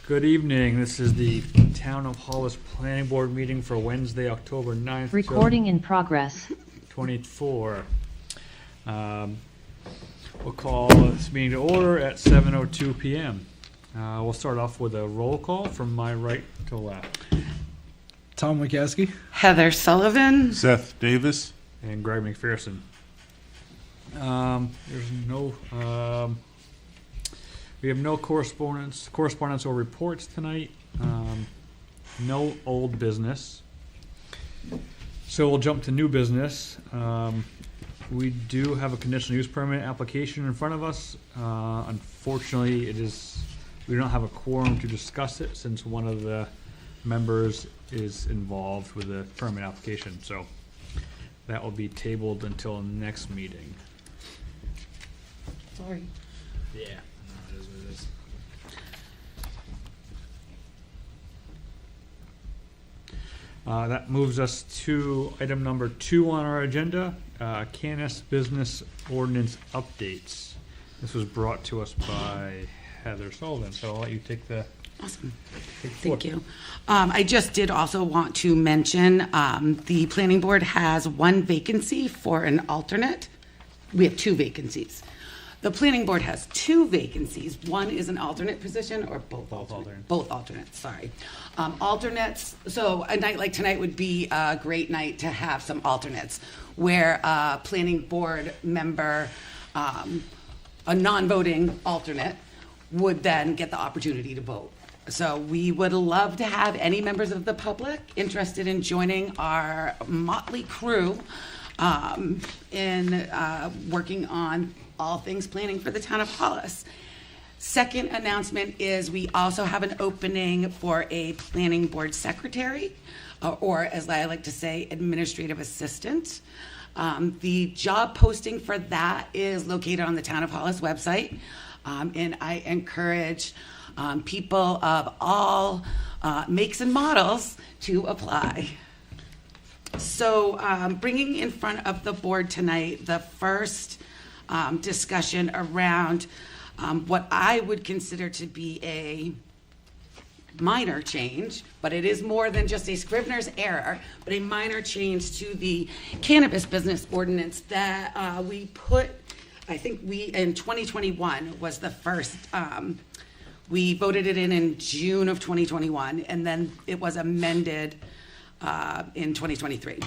Good evening. This is the Town of Hollis Planning Board meeting for Wednesday, October 9th. Recording in progress. 24. We'll call this meeting to order at 7:02 p.m. We'll start off with a roll call from my right to left. Tom Wachowski. Heather Sullivan. Seth Davis. And Greg McPherson. There's no... we have no correspondence or reports tonight. No old business. So we'll jump to new business. We do have a conditional use permit application in front of us. Unfortunately, we don't have a quorum to discuss it since one of the members is involved with the permit application. So that will be tabled until next meeting. Sorry. Yeah. It is what it is. That moves us to item number 2 on our agenda, Canis Business Ordinance Updates. This was brought to us by Heather Sullivan, so I'll let you take the... Awesome. Thank you. I just did also want to mention the planning board has one vacancy for an alternate. We have 2 vacancies. The planning board has 2 vacancies. One is an alternate position, or both alternates? Both alternates, sorry. Alternates, so a night like tonight would be a great night to have some alternates, where a planning board member, a non-voting alternate, would then get the opportunity to vote. So we would love to have any members of the public interested in joining our motley crew in working on all things planning for the town of Hollis. Second announcement is we also have an opening for a planning board secretary, or as I like to say, administrative assistant. The job posting for that is located on the town of Hollis website, and I encourage people of all makes and models to apply. So bringing in front of the board tonight the first discussion around what I would consider to be a minor change, but it is more than just a Scrivener's error, but a minor change to the cannabis business ordinance that we put, I think in 2021 was the first, we voted it in June of 2021, and then it was amended in 2023.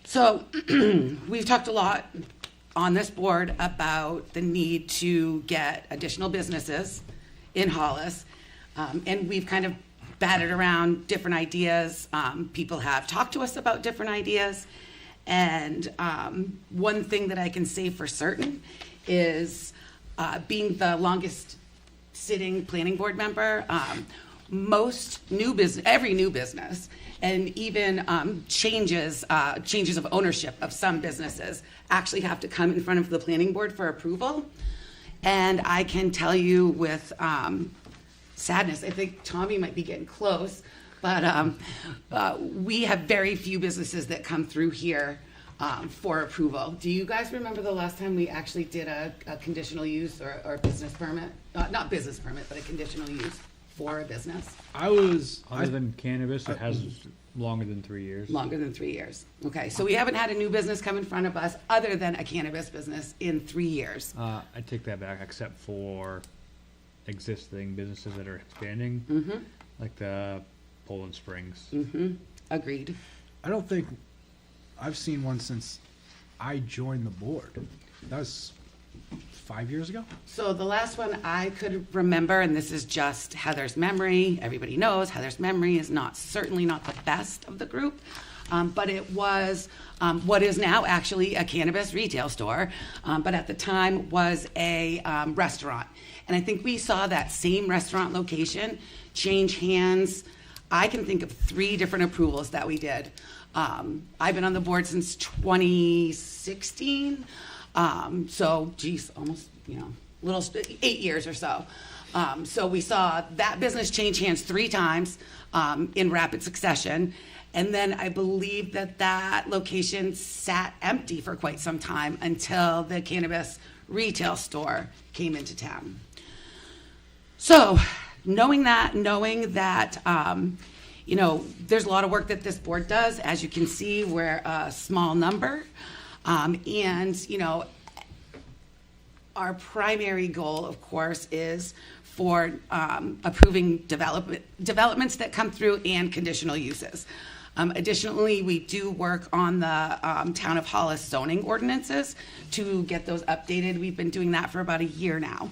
So we've talked a lot on this board about the need to get additional businesses in Hollis, and we've kind of batted around different ideas. People have talked to us about different ideas, and one thing that I can say for certain is being the longest sitting planning board member, every new business, and even changes of ownership of some businesses actually have to come in front of the planning board for approval. And I can tell you with sadness, I think Tommy might be getting close, but we have very few businesses that come through here for approval. Do you guys remember the last time we actually did a conditional use or business permit? Not business permit, but a conditional use for a business? Other than cannabis, it has longer than 3 years. Longer than 3 years. Okay, so we haven't had a new business come in front of us other than a cannabis business in 3 years. I take that back, except for existing businesses that are expanding, like the Poland Springs. Agreed. I don't think I've seen one since I joined the board. That was 5 years ago? So the last one I could remember, and this is just Heather's memory, everybody knows Heather's memory is certainly not the best of the group, but it was what is now actually a cannabis retail store, but at the time was a restaurant. And I think we saw that same restaurant location change hands. I can think of 3 different approvals that we did. I've been on the board since 2016. So, geez, almost, 8 years or so. So we saw that business change hands 3 times in rapid succession. And then I believe that location sat empty for quite some time until the cannabis retail store came into town. So knowing that, there's a lot of work that this board does. As you can see, we're a small number. Our primary goal, of course, is for approving developments that come through and conditional uses. Additionally, we do work on the Town of Hollis zoning ordinances to get those updated. We've been doing that for about a year now.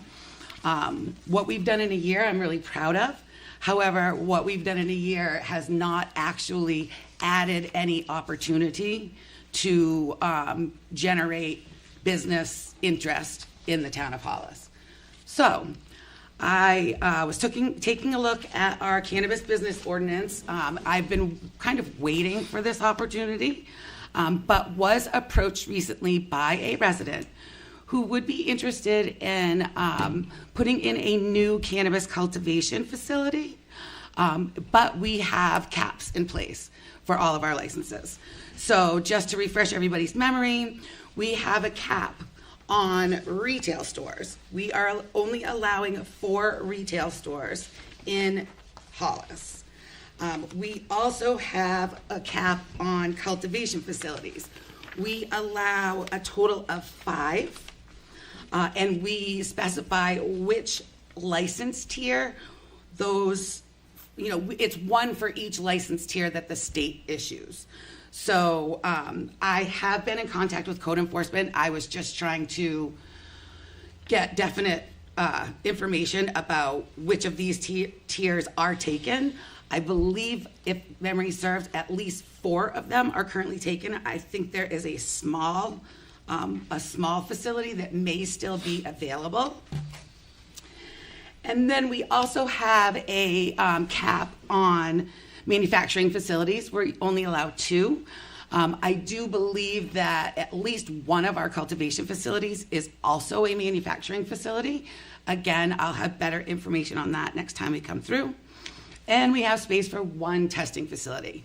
What we've done in a year, I'm really proud of. However, what we've done in a year has not actually added any opportunity to generate business interest in the Town of Hollis. So I was taking a look at our cannabis business ordinance. I've been kind of waiting for this opportunity, but was approached recently by a resident who would be interested in putting in a new cannabis cultivation facility, but we have caps in place for all of our licenses. So just to refresh everybody's memory, we have a cap on retail stores. We are only allowing 4 retail stores in Hollis. We also have a cap on cultivation facilities. We allow a total of 5, and we specify which license tier those, it's one for each license tier that the state issues. So I have been in contact with code enforcement. I was just trying to get definite information about which of these tiers are taken. I believe, if memory serves, at least 4 of them are currently taken. I think there is a small facility that may still be available. And then we also have a cap on manufacturing facilities. We only allow 2. I do believe that at least one of our cultivation facilities is also a manufacturing facility. Again, I'll have better information on that next time we come through. And we have space for 1 testing facility.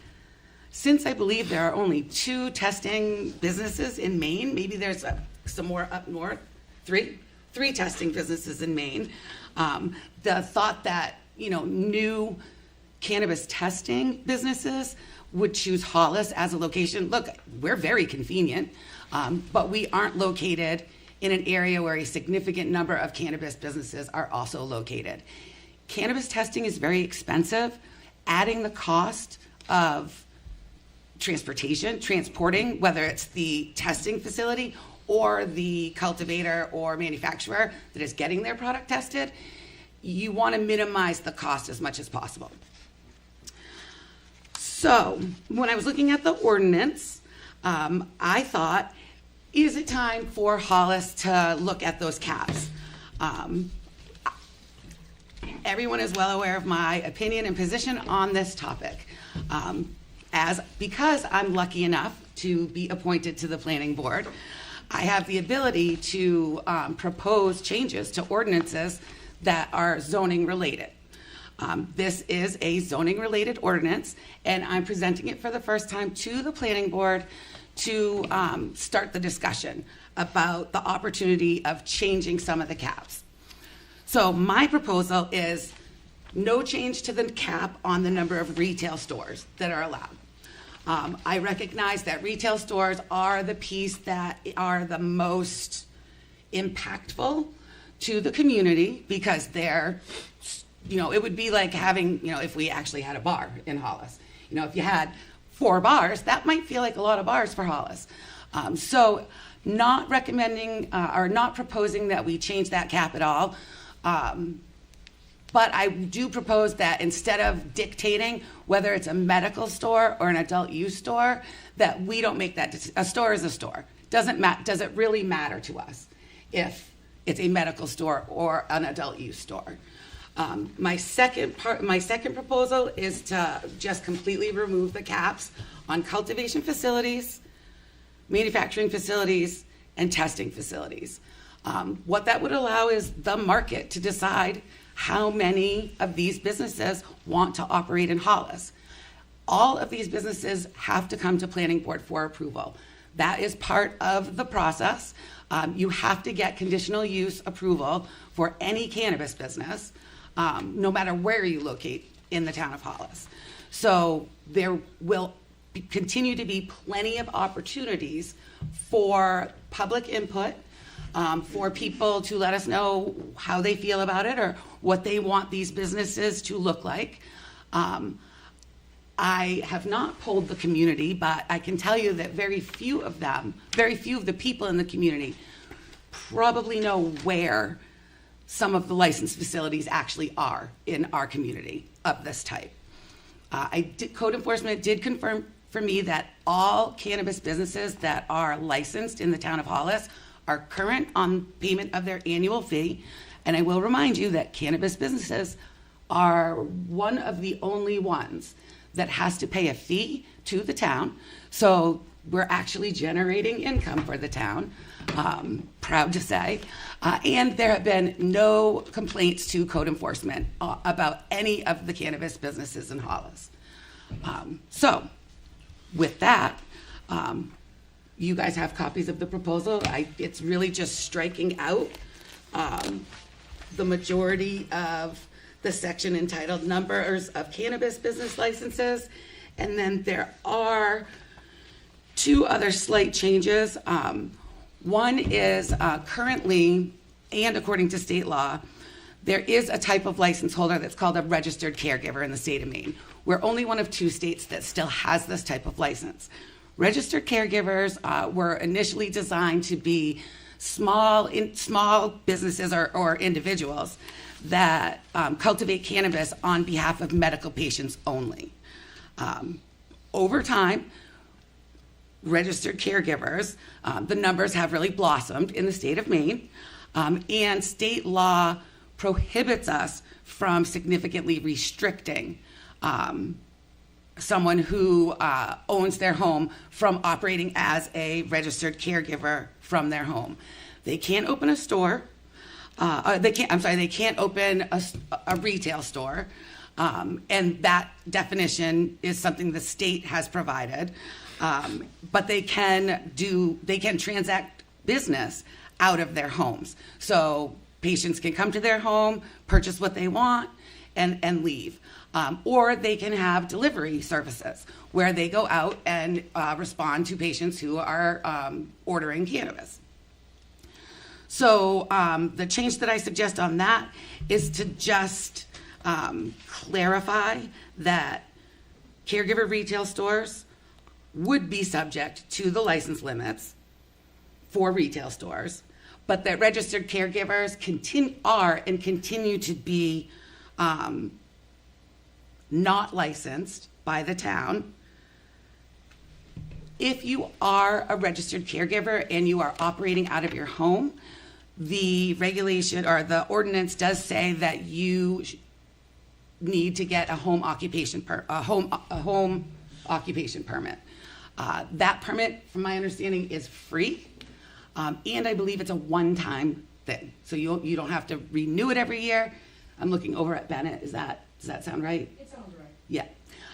Since I believe there are only 2 testing businesses in Maine, maybe there's some more up north, 3 testing businesses in Maine. The thought that, new cannabis testing businesses would choose Hollis as a location. Look, we're very convenient, but we aren't located in an area where a significant number of cannabis businesses are also located. Cannabis testing is very expensive. Adding the cost of transporting, whether it's the testing facility or the cultivator or manufacturer that is getting their product tested, you want to minimize the cost as much as possible. So when I was looking at the ordinance, I thought, is it time for Hollis to look at those caps? Everyone is well aware of my opinion and position on this topic. Because I'm lucky enough to be appointed to the planning board, I have the ability to propose changes to ordinances that are zoning related. This is a zoning related ordinance, and I'm presenting it for the first time to the planning board to start the discussion about the opportunity of changing some of the caps. So my proposal is no change to the cap on the number of retail stores that are allowed. I recognize that retail stores are the piece that are the most impactful to the community because they're, it would be like having, if we actually had a bar in Hollis. If you had 4 bars, that might feel like a lot of bars for Hollis. So not recommending or not proposing that we change that cap at all. But I do propose that instead of dictating whether it's a medical store or an adult use store, that we don't make that a store is a store. Does it really matter to us if it's a medical store or an adult use store? My second proposal is to just completely remove the caps on cultivation facilities, manufacturing facilities, and testing facilities. What that would allow is the market to decide how many of these businesses want to operate in Hollis. All of these businesses have to come to planning board for approval. That is part of the process. You have to get conditional use approval for any cannabis business. no matter where you locate in the town of Hollis. So there will continue to be plenty of opportunities for public input, for people to let us know how they feel about it or what they want these businesses to look like. I have not polled the community, but I can tell you that very few of the people in the community probably know where some of the licensed facilities actually are in our community of this type. Code enforcement did confirm for me that all cannabis businesses that are licensed in the town of Hollis are current on payment of their annual fee. And I will remind you that cannabis businesses are one of the only ones that has to pay a fee to the town. So we're actually generating income for the town, proud to say. And there have been no complaints to code enforcement about any of the cannabis businesses in Hollis. So with that, you guys have copies of the proposal. It's really just striking out the majority of the section entitled Numbers of Cannabis Business Licenses. And then there are two other slight changes. One is currently, and according to state law, there is a type of license holder that's called a registered caregiver in the state of Maine. We're only one of two states that still has this type of license. Registered caregivers were initially designed to be small businesses or individuals that cultivate cannabis on behalf of medical patients only. Over time, registered caregivers, the numbers have really blossomed in the state of Maine, and state law prohibits us from significantly restricting someone who owns their home from operating as a registered caregiver from their home. They can't open a store. They can't open a retail store. And that definition is something the state has provided. But they can transact business out of their homes. So patients can come to their home, purchase what they want, and leave. Or they can have delivery services where they go out and respond to patients who are ordering cannabis. So the change that I suggest on that is to just clarify that caregiver retail stores would be subject to the license limits for retail stores, but that registered caregivers continue to be not licensed by the town. If you are a registered caregiver and you are operating out of your home, the regulation or the ordinance does say that you need to get a home occupation permit. That permit, from my understanding, is free, and I believe it's a one-time thing. So you don't have to renew it every year. I'm looking over at Bennett. Does that sound right? It sounds right. Yeah.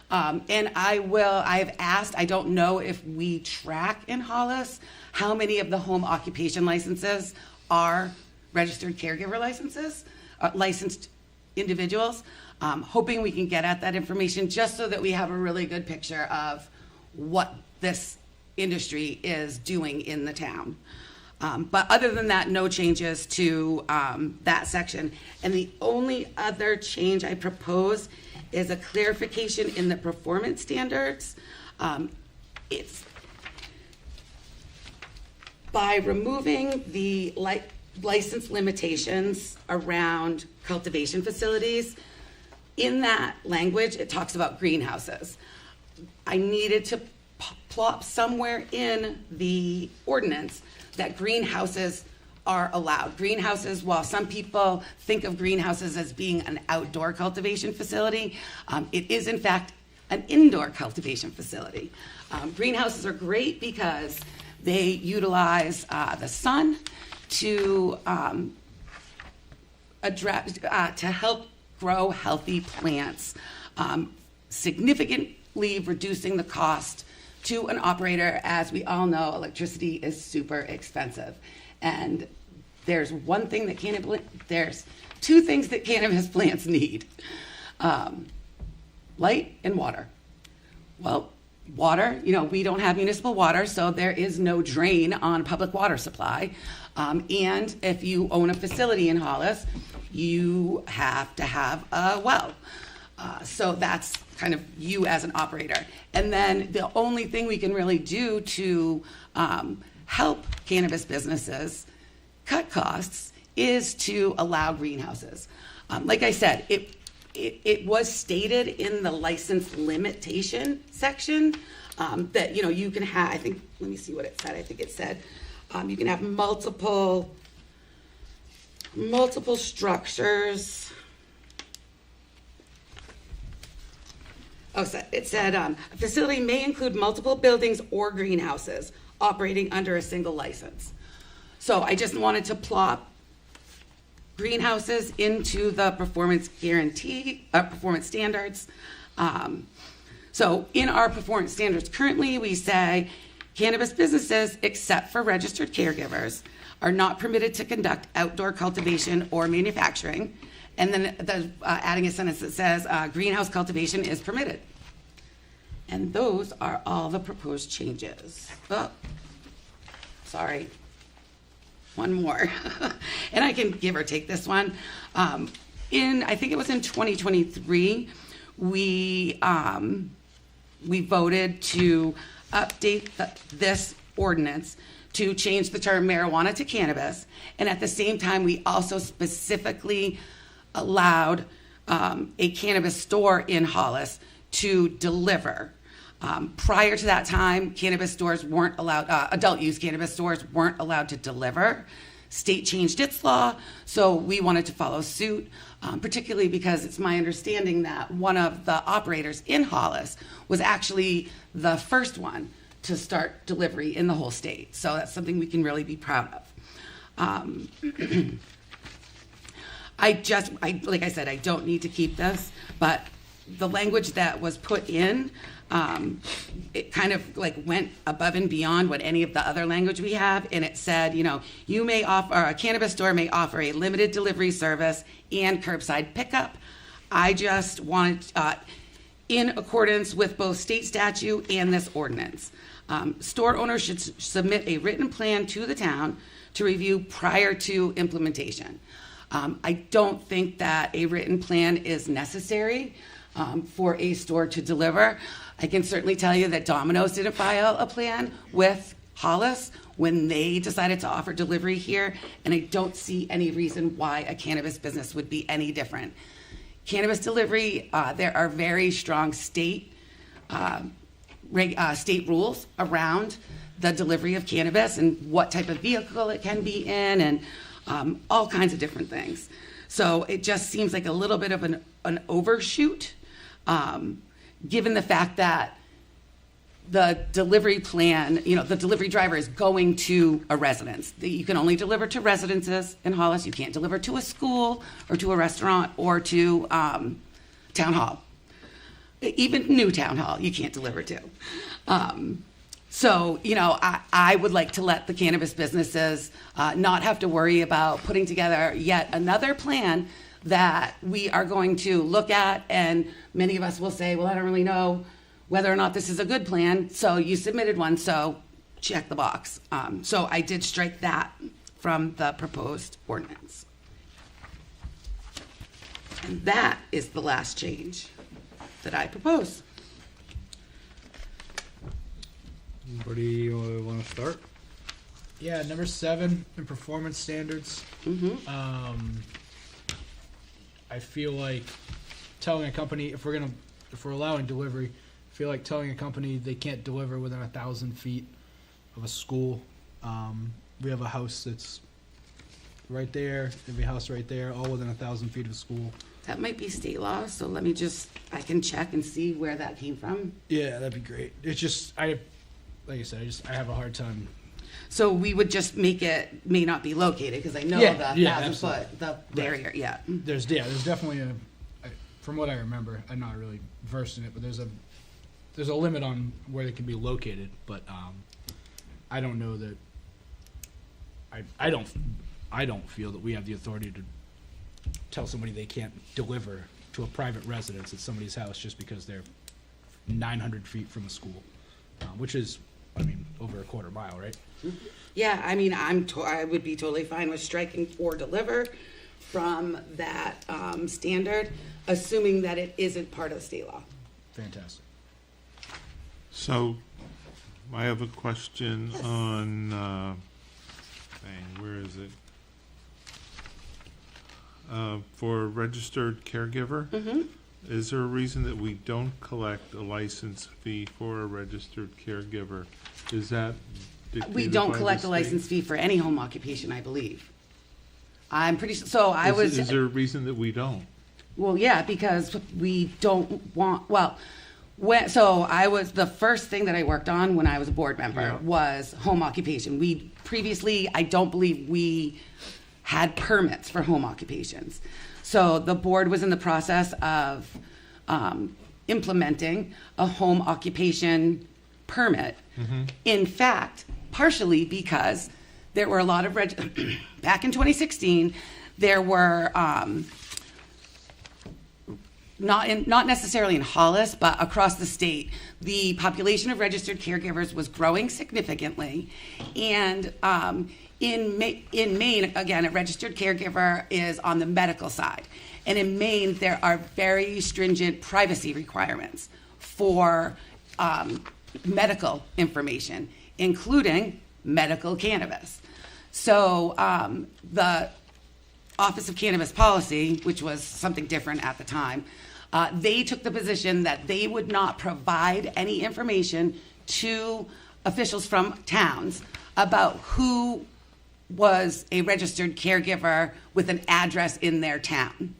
And I've asked, I don't know if we track in Hollis how many of the home occupation licenses are registered caregiver licenses, licensed individuals. Hoping we can get at that information just so that we have a really good picture of what this industry is doing in the town. But other than that, no changes to that section. And the only other change I propose is a clarification in the performance standards. It's by removing the license limitations around cultivation facilities. In that language, it talks about greenhouses. I needed to plop somewhere in the ordinance that greenhouses are allowed. Greenhouses, while some people think of greenhouses as being an outdoor cultivation facility, it is in fact an indoor cultivation facility. Greenhouses are great because they utilize the sun to help grow healthy plants, significantly reducing the cost to an operator. As we all know, electricity is super expensive. And there's there's two things that cannabis plants need. Light and water. Well, water, we don't have municipal water, so there is no drain on public water supply. And if you own a facility in Hollis, you have to have a well. So that's kind of you as an operator. And then the only thing we can really do to help cannabis businesses cut costs is to allow greenhouses. Like I said, it was stated in the license limitation section that you can have. I think, let me see what it said. I think it said you can have multiple structures. Oh, so it said a facility may include multiple buildings or greenhouses operating under a single license. So I just wanted to plop greenhouses into the performance standards. So in our performance standards currently, we say cannabis businesses, except for registered caregivers, are not permitted to conduct outdoor cultivation or manufacturing. And then adding a sentence that says greenhouse cultivation is permitted. And those are all the proposed changes. Oh, sorry. One more. And I can give or take this one. I think it was in 2023, we voted to update this ordinance to change the term marijuana to cannabis. And at the same time, we also specifically allowed a cannabis store in Hollis to deliver. Prior to that time, cannabis stores weren't allowed, adult use cannabis stores weren't allowed to deliver. State changed its law, so we wanted to follow suit, particularly because it's my understanding that one of the operators in Hollis was actually the first one to start delivery in the whole state. So that's something we can really be proud of. Like I said, I don't need to keep this, but the language that was put in, it kind of went above and beyond what any of the other language we have, and it said, you may offer, a cannabis store may offer a limited delivery service and curbside pickup. I just wanted, in accordance with both state statute and this ordinance, store owners should submit a written plan to the town to review prior to implementation. I don't think that a written plan is necessary for a store to deliver. I can certainly tell you that Domino's didn't file a plan with Hollis when they decided to offer delivery here, and I don't see any reason why a cannabis business would be any different. Cannabis delivery, there are very strong state rules around the delivery of cannabis and what type of vehicle it can be in, and all kinds of different things. So it just seems like a little bit of an overshoot, given the fact that the delivery plan, the delivery driver is going to a residence. You can only deliver to residences in Hollis. You can't deliver to a school or to a restaurant or to town hall. Even new town hall, you can't deliver to. So, I would like to let the cannabis businesses not have to worry about putting together yet another plan that we are going to look at, and many of us will say, well, I don't really know whether or not this is a good plan, so you submitted one, so check the box. So I did strike that from the proposed ordinance. And that is the last change that I propose. Anybody want to start? Yeah, number 7 in performance standards. I feel like telling a company, if we're allowing delivery, I feel like telling a company they can't deliver within 1,000 feet of a school. We have a house that's right there, every house right there, all within 1,000 feet of a school. That might be state law, so let me I can check and see where that came from. Yeah, that'd be great. It's just, like I said, I have a hard time. So we would just make it may not be located, because I know Yeah, the yeah, 1,000 absolutely. foot, the barrier, yeah. There's definitely from what I remember, I'm not really versed in it, but there's a limit on where they can be located, but I don't know that, I don't I don't feel that we have the authority to tell somebody they can't deliver to a private residence at somebody's house just because they're 900 feet from a school, which is, I mean, over a quarter mile, right? Yeah, I mean, I would be totally fine with striking or deliver from that standard, assuming that it isn't part of the state law. Fantastic. So, I have a question Yes. on, where is it? For a registered caregiver? Mm-hmm. Is there a reason that we don't collect a license fee for a registered caregiver? Is that dictated We don't by the collect a state? license fee for any home occupation, I believe. I'm pretty sure, so I was. Is there a reason that we don't? Well, yeah, because we don't want, so I was, the first thing that I worked on when I was a board member Yeah. was home occupation. We previously, I don't believe we had permits for home occupations. So the board was in the process of implementing a home occupation permit. In fact, partially because there were a lot of, back in 2016, there were, not necessarily in Hollis, but across the state, the population of registered caregivers was growing significantly. And in Maine, again, a registered caregiver is on the medical side. And in Maine, there are very stringent privacy requirements for medical information, including medical cannabis. So the Office of Cannabis Policy, which was something different at the time, they took the position that they would not provide any information to officials from towns about who was a registered caregiver with an address in their town.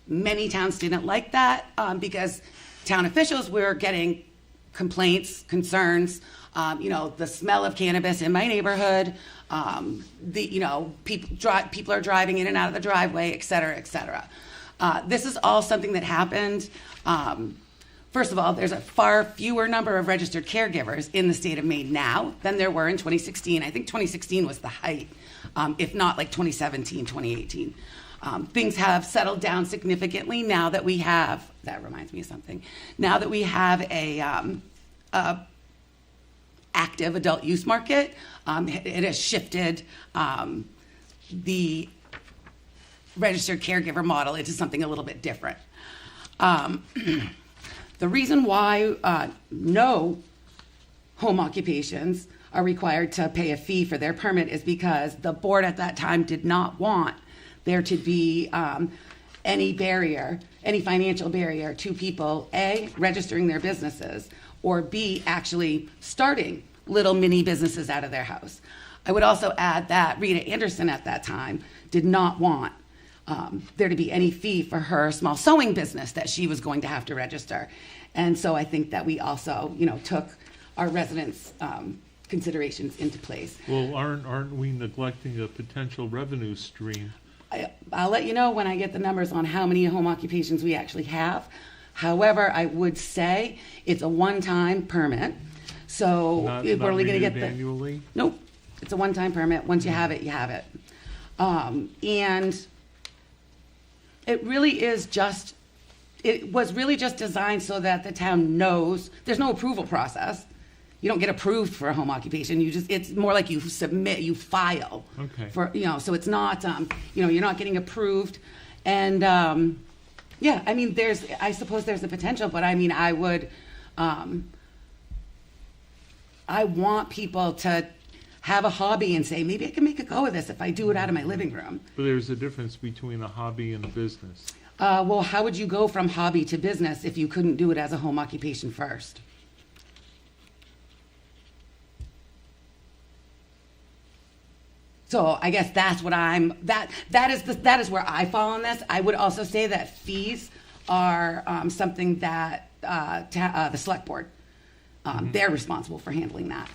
Many towns didn't like that because town officials were getting complaints, concerns, the smell of cannabis in my neighborhood, people are driving in and out of the driveway, et cetera, et cetera. This is all something that happened. First of all, there's a far fewer number of registered caregivers in the state of Maine now than there were in 2016. I think 2016 was the height, if not like 2017, 2018. Things have settled down significantly now that we have, that reminds me of something, now that we have a active adult use market, it has shifted the registered caregiver model into something a little bit different. The reason why no home occupations are required to pay a fee for their permit is because the board at that time did not want there to be any barrier, any financial barrier to people, A, registering their businesses, or B, actually starting little mini businesses out of their house. I would also add that Rita Anderson at that time did not want there to be any fee for her small sewing business that she was going to have to register. And so I think that we also, took our residents' considerations into place. Well, aren't we neglecting a potential revenue stream? I'll let you know when I get the numbers on how many home occupations we actually have. However, I would say it's a one-time permit. So Not we're only going to get renewed annually? Nope. It's a one-time permit. Once you have it, you have it. And it was really just designed so that the town knows there's no approval process. You don't get approved for a home occupation. It's more like you submit, you file. Okay. So it's not, you're not getting approved. And, I suppose there's a potential, but I would, I want people to have a hobby and say, maybe I can make a go of this if I do it out of my living room. But there's a difference between a hobby and a business. Well, how would you go from hobby to business if you couldn't do it as a home occupation first? So I guess that's what that is where I fall on this. I would also say that fees are something that the select board, they're responsible for handling that.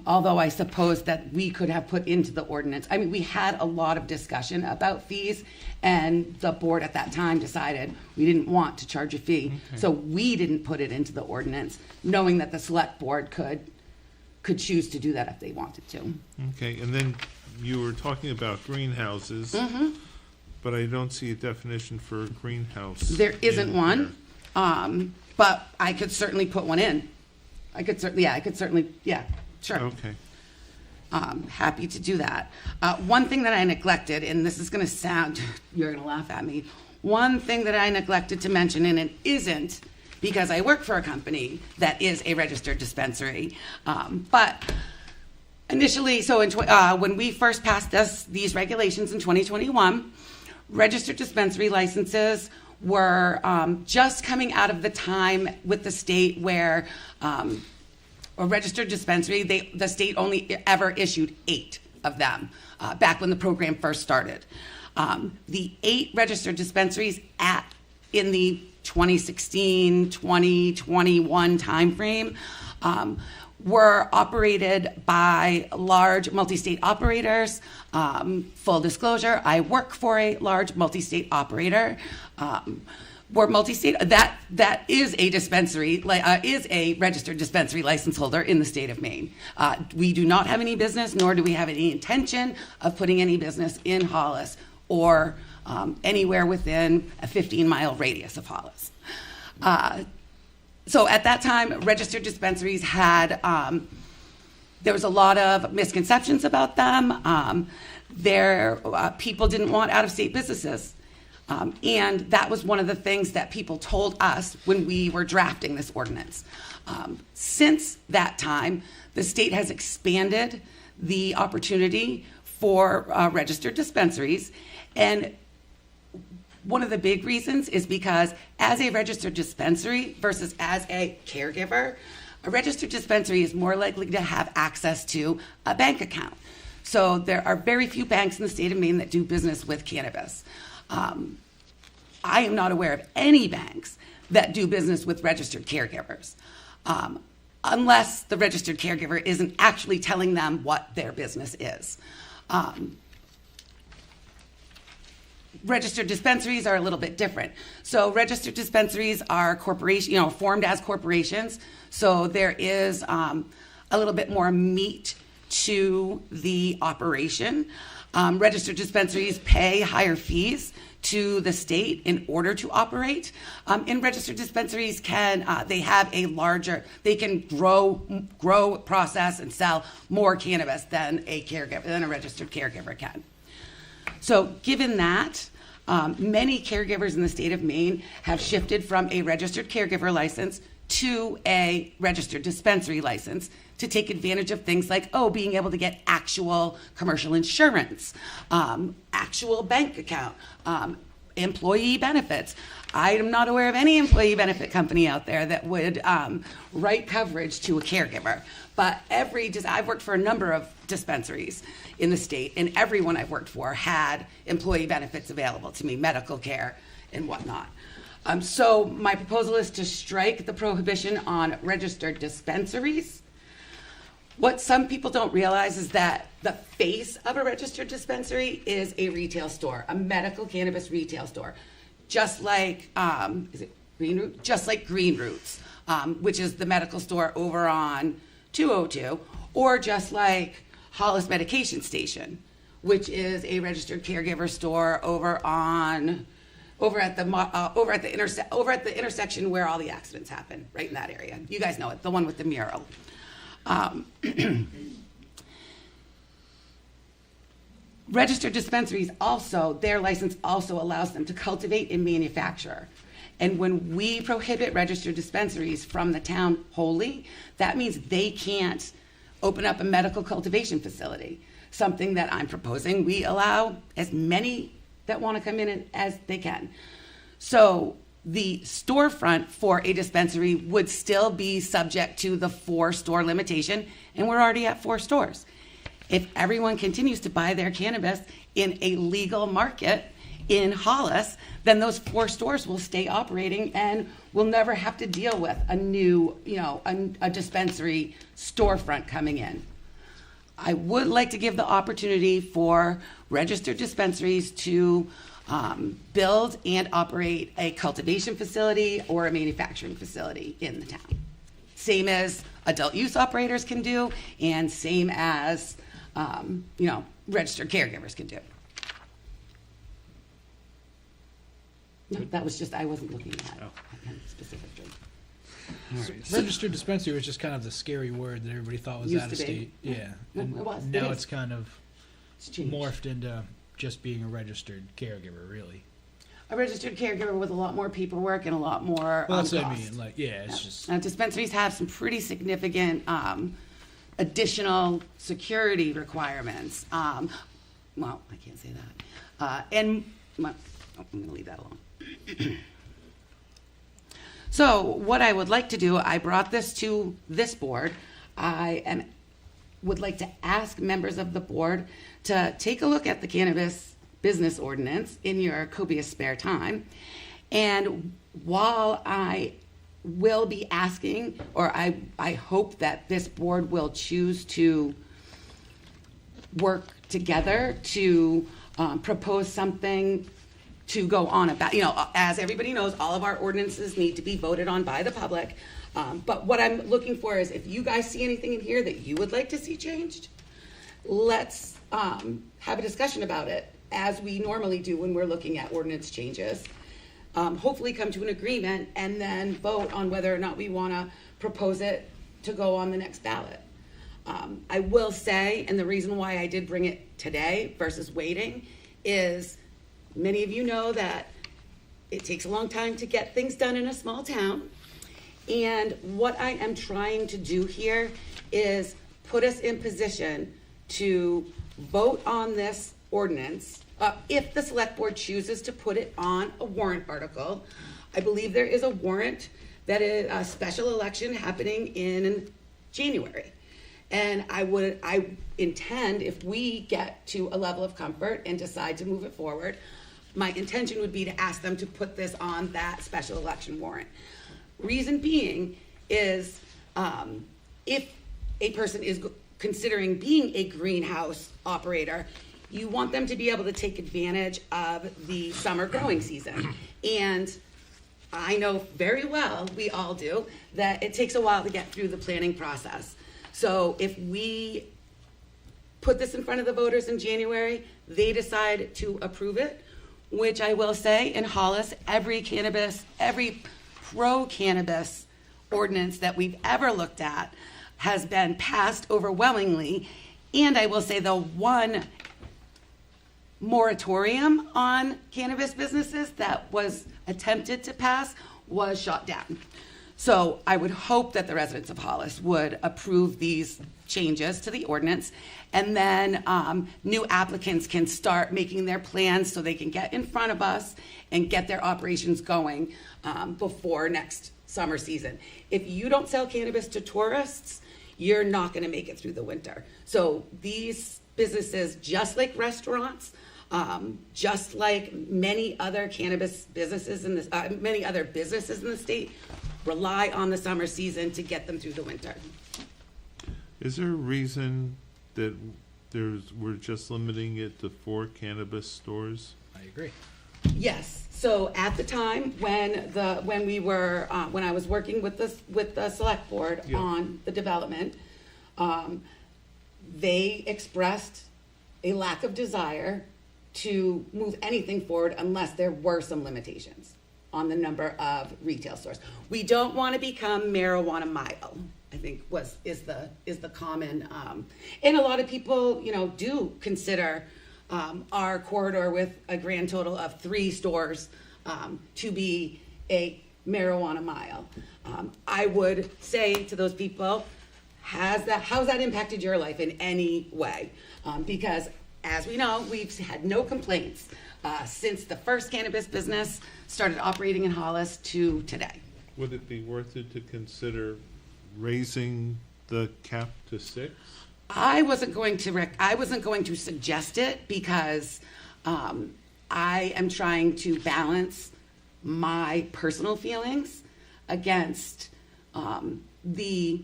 Although I suppose that we could have put into the ordinance. We had a lot of discussion about fees, and the board at that time decided we didn't want to charge a fee. Okay. So we didn't put it into the ordinance, knowing that the select board could could choose to do that if they wanted to. Okay, and then you were talking about greenhouses, but I don't see a definition for a greenhouse. There isn't in one, here. but I could certainly put one in. I could certainly, sure. Okay. Happy to do that. One thing that I neglected, and this is going to sound, you're going to laugh at me. One thing that I neglected to mention, and it isn't because I work for a company that is a registered dispensary, but initially, when we first passed these regulations in 2021, registered dispensary licenses were just coming out of the time with the state where a registered dispensary, the state only ever issued 8 of them back when the program first started. The 8 registered dispensaries in the 2016, 2021 timeframe were operated by large multi-state operators. Full disclosure, I work for a large multi-state operator. We're multi-state. That is a dispensary, is a registered dispensary license holder in the state of Maine. We do not have any business, nor do we have any intention of putting any business in Hollis or anywhere within a 15-mile radius of Hollis. So at that time, registered dispensaries had, there was a lot of misconceptions about them. People didn't want out-of-state businesses. And that was one of the things that people told us when we were drafting this ordinance. Since that time, the state has expanded the opportunity for registered dispensaries. And one of the big reasons is because as a registered dispensary versus as a caregiver, a registered dispensary is more likely to have access to a bank account. So there are very few banks in the state of Maine that do business with cannabis. I am not aware of any banks that do business with registered caregivers, unless the registered caregiver isn't actually telling them what their business is. Registered dispensaries are a little bit different. So registered dispensaries are formed as corporations. So there is a little bit more meat to the operation. Registered dispensaries pay higher fees to the state in order to operate. And registered dispensaries they can grow, process, and sell more cannabis than a registered caregiver can. So given that, many caregivers in the state of Maine have shifted from a registered caregiver license to a registered dispensary license to take advantage of things like, being able to get actual commercial insurance, actual bank account, employee benefits. I am not aware of any employee benefit company out there that would write coverage to a caregiver. But I've worked for a number of dispensaries in the state, and everyone I've worked for had employee benefits available to me, medical care and whatnot. So my proposal is to strike the prohibition on registered dispensaries. What some people don't realize is that the face of a registered dispensary is a retail store, a medical cannabis retail store, just like just like Green Roots, which is the medical store over on 202, or just like Hollis Medication Station, which is a registered caregiver store over at the intersection where all the accidents happen, right in that area. You guys know it, the one with the mural. Registered dispensaries also, their license also allows them to cultivate and manufacture. And when we prohibit registered dispensaries from the town wholly, that means they can't open up a medical cultivation facility, something that I'm proposing we allow as many that want to come in as they can. So the storefront for a dispensary would still be subject to the 4-store limitation, and we're already at 4 stores. If everyone continues to buy their cannabis in a legal market in Hollis, then those 4 stores will stay operating and we'll never have to deal with a new, a dispensary storefront coming in. I would like to give the opportunity for registered dispensaries to build and operate a cultivation facility or a manufacturing facility in the town. Same as adult use operators can do, and same as, registered caregivers can do. No, that was just, I wasn't looking at specifically. Registered dispensary was just kind of the scary word that everybody thought was Used out of to be. state. Yeah. No, And it was. It now is. it's kind of It's changed. morphed into just being a registered caregiver, really. A registered caregiver with a lot more paperwork and a lot more Well, that's what I cost. mean. Like, yeah, it's just Now, dispensaries have some pretty significant additional security requirements. Well, I can't say that. I'm going to leave that alone. So what I would like to do, I brought this to this board. Would like to ask members of the board to take a look at the cannabis business ordinance in your copious spare time. And while I will be asking, or I hope that this board will choose to work together to propose something to go on about, as everybody knows, all of our ordinances need to be voted on by the public. But what I'm looking for is if you guys see anything in here that you would like to see changed, let's have a discussion about it as we normally do when we're looking at ordinance changes. Hopefully come to an agreement and then vote on whether or not we want to propose it to go on the next ballot. I will say, and the reason why I did bring it today versus waiting is many of you know that it takes a long time to get things done in a small town. And what I am trying to do here is put us in position to vote on this ordinance. If the select board chooses to put it on a warrant article, I believe there is a warrant that is a special election happening in January. And I intend, if we get to a level of comfort and decide to move it forward, my intention would be to ask them to put this on that special election warrant. Reason being is if a person is considering being a greenhouse operator, you want them to be able to take advantage of the summer growing season. And I know very well, we all do, that it takes a while to get through the planning process. So if we put this in front of the voters in January, they decide to approve it, which I will say in Hollis, every pro-cannabis ordinance that we've ever looked at has been passed overwhelmingly. And I will say the one moratorium on cannabis businesses that was attempted to pass was shot down. So I would hope that the residents of Hollis would approve these changes to the ordinance, and then new applicants can start making their plans so they can get in front of us and get their operations going before next summer season. If you don't sell cannabis to tourists, you're not going to make it through the winter. So these businesses, just like restaurants, just like many other cannabis businesses in this, many other businesses in the state, rely on the summer season to get them through the winter. Is there a reason that we're just limiting it to 4 cannabis stores? I agree. Yes. So at the time when I was working with the select board Yeah. on the development, they expressed a lack of desire to move anything forward unless there were some limitations on the number of retail stores. We don't want to become marijuana mile, I think is the common, and a lot of people, do consider our corridor with a grand total of 3 stores to be a marijuana mile. I would say to those people, how's that impacted your life in any way? Because as we know, we've had no complaints since the first cannabis business started operating in Hollis to today. Would it be worth it to consider raising the cap to 6? I wasn't going to suggest it because I am trying to balance my personal feelings against the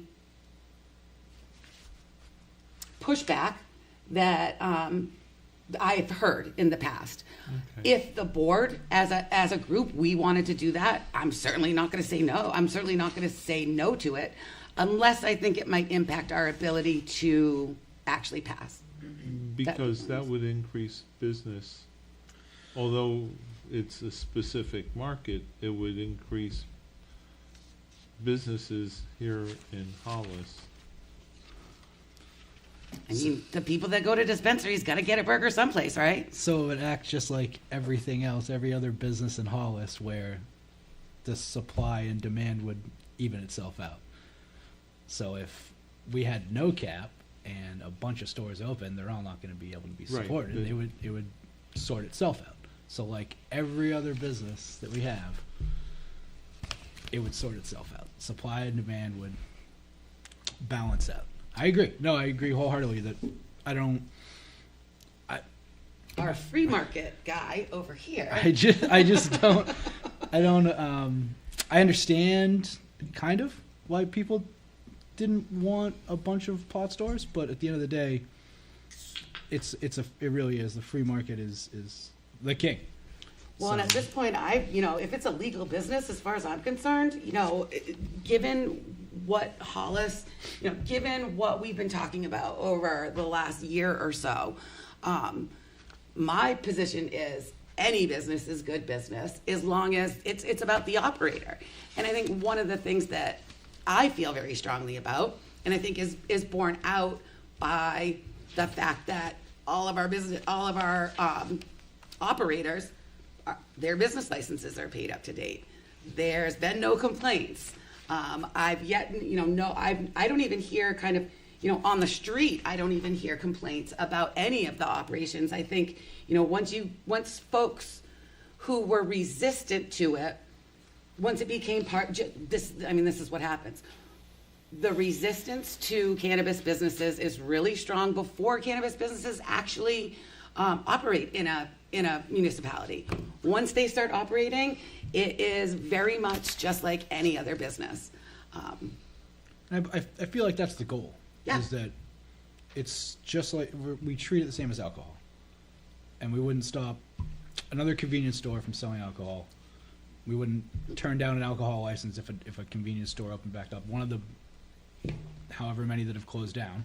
pushback that I've heard in the past. Okay. If the board, as a group, we wanted to do that, I'm certainly not going to say no. I'm certainly not going to say no to it. unless I think it might impact our ability to actually pass. Because that would increase business. Although it's a specific market, it would increase businesses here in Hollis. I mean, the people that go to dispensaries got to get a burger someplace, right? So it would act just like everything else, every other business in Hollis, where the supply and demand would even itself out. So if we had no cap and a bunch of stores open, they're all not going to be able to be Right, supported. but- It would sort itself out. So like every other business that we have, it would sort itself out. Supply and demand would balance out. I agree. No, I agree wholeheartedly that I don't. Our free market guy over here. I just don't. I don't. I understand kind of why people didn't want a bunch of pot stores, but at the end of the day, it really is, the free market is the king. Well, and at this point, if it's a legal business, as far as I'm concerned, given what Hollis, given what we've been talking about over the last year or so, my position is any business is good business as long as it's about the operator. And I think one of the things that I feel very strongly about, and I think is borne out by the fact that all of our operators, their business licenses are paid up to date. There's been no complaints. I don't even hear kind of, on the street, I don't even hear complaints about any of the operations. I think, once folks who were resistant to it, once it became this is what happens. The resistance to cannabis businesses is really strong before cannabis businesses actually operate in a municipality. Once they start operating, it is very much just like any other business. I feel like that's the goal. Yeah. Is that it's just like we treat it the same as alcohol, and we wouldn't stop another convenience store from selling alcohol. We wouldn't turn down an alcohol license if a convenience store opened back up. One of the however many that have closed down.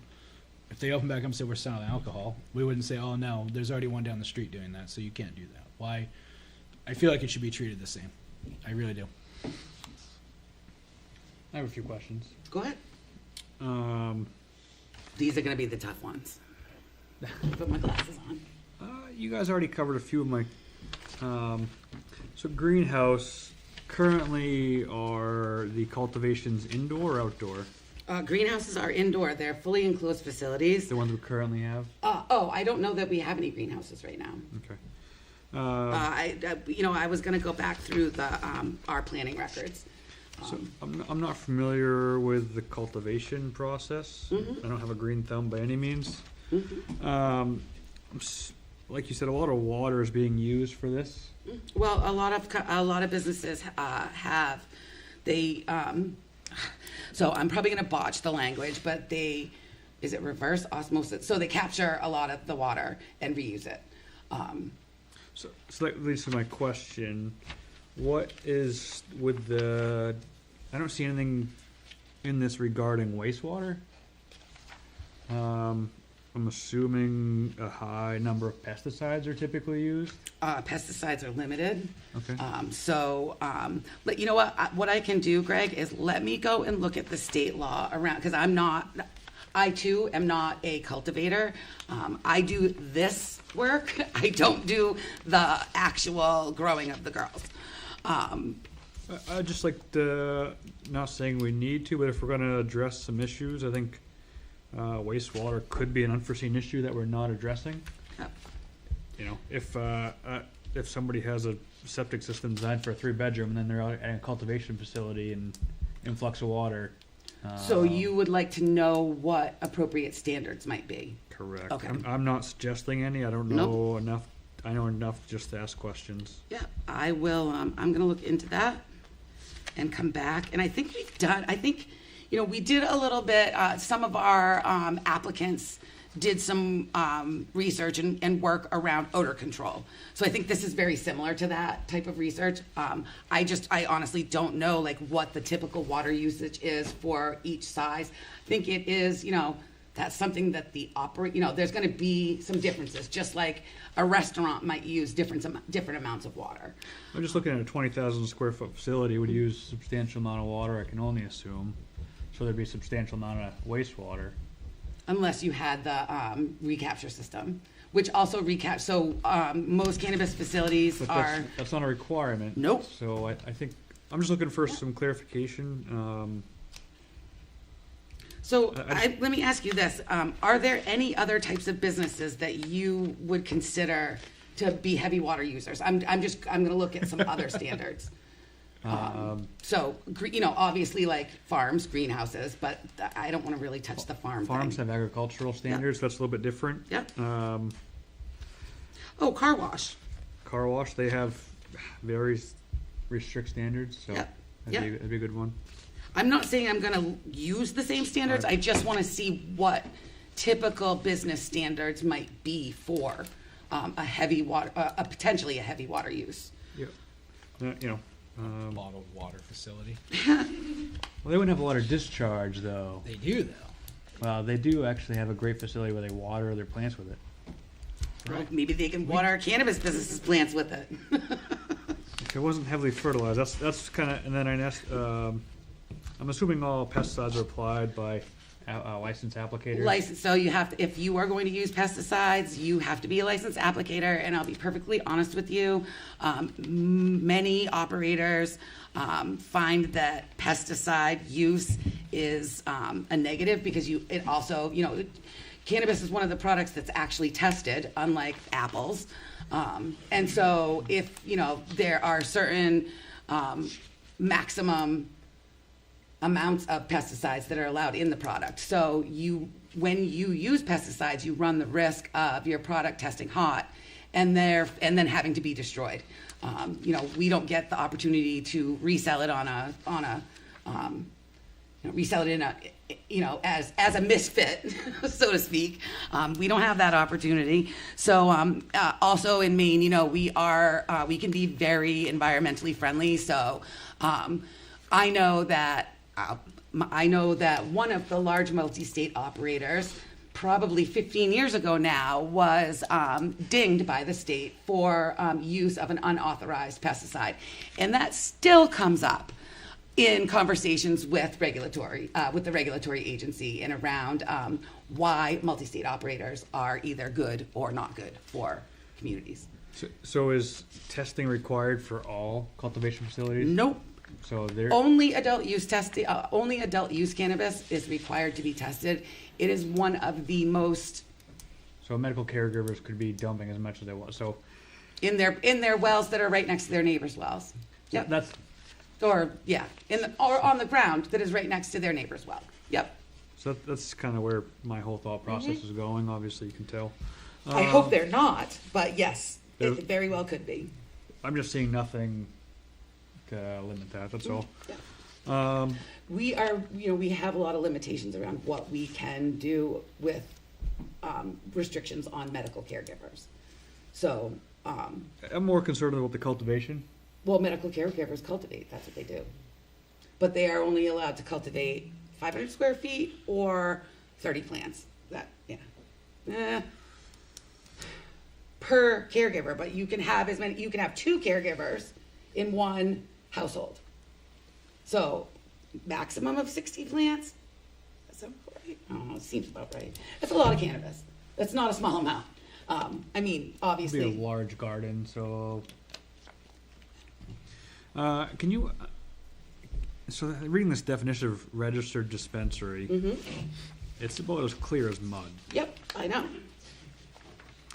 If they open back up and say we're selling alcohol, we wouldn't say, oh no, there's already one down the street doing that, so you can't do that. Why? I feel like it should be treated the same. I really do. I have a few questions. Go ahead. Um, These are going to be the tough ones. Put my glasses on. you guys already covered a few of my. So greenhouse, currently are the cultivations indoor or outdoor? Greenhouses are indoor. They're fully enclosed facilities. The ones we currently have? I don't know that we have any greenhouses right now. Okay. I was going to go back through our planning records. So I'm not familiar with the cultivation process. I don't have a green thumb by any means. Like you said, a lot of water is being used for this. Well, a lot of businesses have. They. So I'm probably going to botch the language, but is it reverse osmosis? So they capture a lot of the water and reuse it. So that leads to my question. What is with the... I don't see anything in this regarding wastewater. I'm assuming a high number of pesticides are typically used. Pesticides are limited. Okay. But you know what? What I can do, Greg, is let me go and look at the state law around, because I too am not a cultivator. I do this work. I don't do the actual growing of the girls. I just like to, not saying we need to, but if we're going to address some issues, I think wastewater could be an unforeseen issue that we're not addressing. Yep. You know, if somebody has a septic system designed for a 3-bedroom and then they're out at a cultivation facility and influx of water. So you would like to know what appropriate standards might be? Correct. Okay. I'm not suggesting any. I don't know enough. I know enough just to ask questions. Yeah, I will. I'm going to look into that and come back. And I think we did a little bit, some of our applicants did some research and work around odor control. So I think this is very similar to that type of research. I honestly don't know like what the typical water usage is for each size. I think it is, that's something that there's going to be some differences, just like a restaurant might use different amounts of water. I'm just looking at a 20,000 square foot facility would use a substantial amount of water, I can only assume. So there'd be a substantial amount of wastewater. Unless you had the recapture system, which also so most cannabis facilities But are. that's not a requirement. Nope. So I think, I'm just looking for some clarification. So I- let me ask you this: are there any other types of businesses that you would consider to be heavy water users? I'm going to look at some other standards. So obviously like farms, greenhouses, but I don't want to really touch the farm Farms thing. have agricultural standards, that's a little bit different. Yep. Oh, car wash. Car wash, they have very strict standards, so Yep. that'd be a good one. I'm not saying I'm going to use the same standards. I just want to see what typical business standards might be for a heavy water, potentially a heavy water use. Yeah. Bottled water facility. Well, they wouldn't have a lot of discharge, though. They do though. Well, they do actually have a great facility where they water their plants with it. Well, maybe they can water our cannabis businesses' plants with it. If it wasn't heavily fertilized, that's kind of, and then I'm assuming all pesticides are applied by licensed applicators. License. So you have to, if you are going to use pesticides, you have to be a licensed applicator. And I'll be perfectly honest with you, many operators find that pesticide use is a negative because it also, cannabis is one of the products that's actually tested, unlike apples. And so if, there are certain maximum amounts of pesticides that are allowed in the product. So when you use pesticides, you run the risk of your product testing hot and then having to be destroyed. We don't get the opportunity to resell it resell it in as a misfit, so to speak. We don't have that opportunity. So also in Maine, we can be very environmentally friendly. So I know that one of the large multi-state operators, probably 15 years ago now, was dinged by the state for use of an unauthorized pesticide, and that still comes up in conversations with the regulatory agency and around why multi-state operators are either good or not good for communities. So is testing required for all cultivation facilities? Nope. So they're Only adult use cannabis is required to be tested. It is one of the most so medical caregivers could be dumping as much as they want. So in their wells that are right next to their neighbors' wells. Yep. Or on the ground that is right next to their neighbor's well. Yep. So that's kind of where my whole thought process is going. Obviously, you can tell. I hope they're not, but yes, They're- it very well could be. I'm just seeing nothing to limit that. That's all. Yeah. We have a lot of limitations around what we can do with restrictions on medical caregivers. So, I'm more concerned about the cultivation. medical caregivers cultivate. That's what they do. But they are only allowed to cultivate 500 square feet or 30 plants. Per caregiver, but you can have you can have 2 caregivers in one household. So, maximum of 60 plants. That's about right. I don't know, it seems about right. That's a lot of cannabis. That's not a small amount. It'd Obviously. be a large garden, so. Can you? So reading this definition of registered dispensary, it's about as clear as mud. Yep, I know.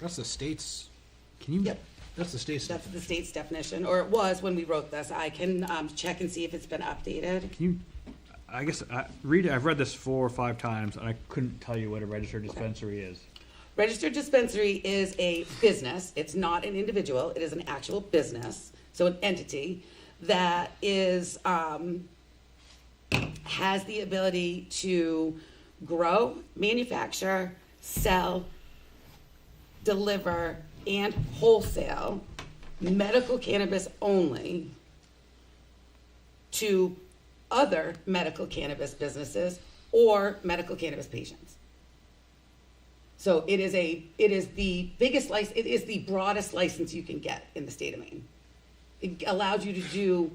That's the state's. Can you? Yep. That's the state's. That's the state's definition, or it was when we wrote this. I can check and see if it's been updated. Can you? I guess I've read this 4 or 5 times, and I couldn't tell you what a registered dispensary is. Registered dispensary is a business. It's not an individual. It is an actual business, so an entity that is has the ability to grow, manufacture, sell, deliver, and wholesale medical cannabis only to other medical cannabis businesses or medical cannabis patients. So it is the biggest license, it is the broadest license you can get in the state of Maine. It allows you to do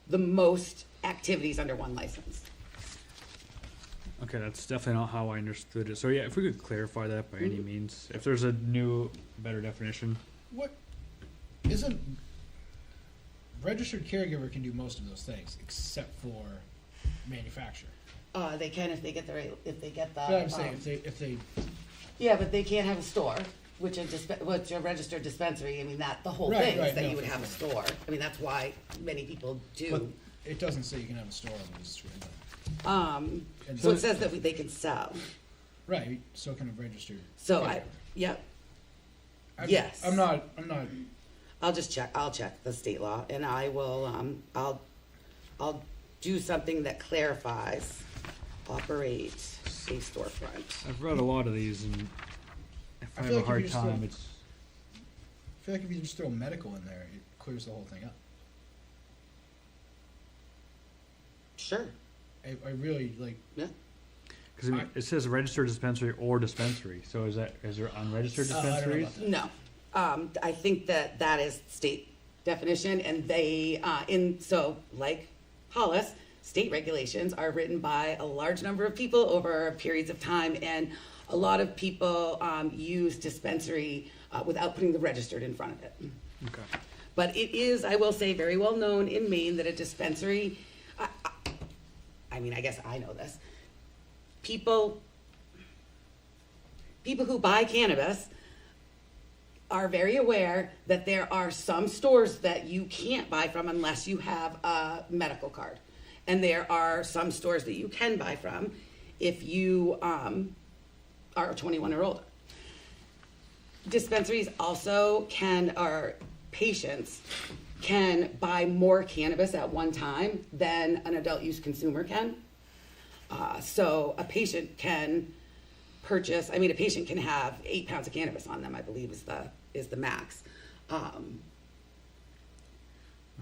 the most activities under one license. Okay, that's definitely not how I understood it. So yeah, if we could clarify that by any means, if there's a new, better definition. What isn't registered caregiver can do most of those things except for manufacture. They can if they get the But I'm saying if they yeah, but they can't have a store, which a registered dispensary. I mean, the whole Right, thing right, is that no, you would for have a sure. store. I mean, that's why many people do. but it doesn't say you can have a store on the registry. And So it says that they can sell. right, so can a registered. So caregiver. yep. I'm- yes. I'm not. I'll just check. I'll check the state law, and I will. I'll do something that clarifies. Operate a storefront. I've read a lot of these, and if I I have feel a like if hard you just time, throw- it's I feel like if you just throw medical in there, it clears the whole thing up. Sure. I really like. Yeah. because it says registered dispensary or dispensary. So is there unregistered I don't know dispensaries? about that. No. I think that is state definition, and they like Hollis, state regulations are written by a large number of people over periods of time, and a lot of people use dispensary without putting the registered in front of it. Okay. But it is, I will say, very well known in Maine that a dispensary, I mean, I guess I know this. People who buy cannabis are very aware that there are some stores that you can't buy from unless you have a medical card. And there are some stores that you can buy from if you are 21 or older. Dispensaries also or patients can buy more cannabis at one time than an adult use consumer can. So a patient can purchase, a patient can have 8 pounds of cannabis on them, I believe is the max.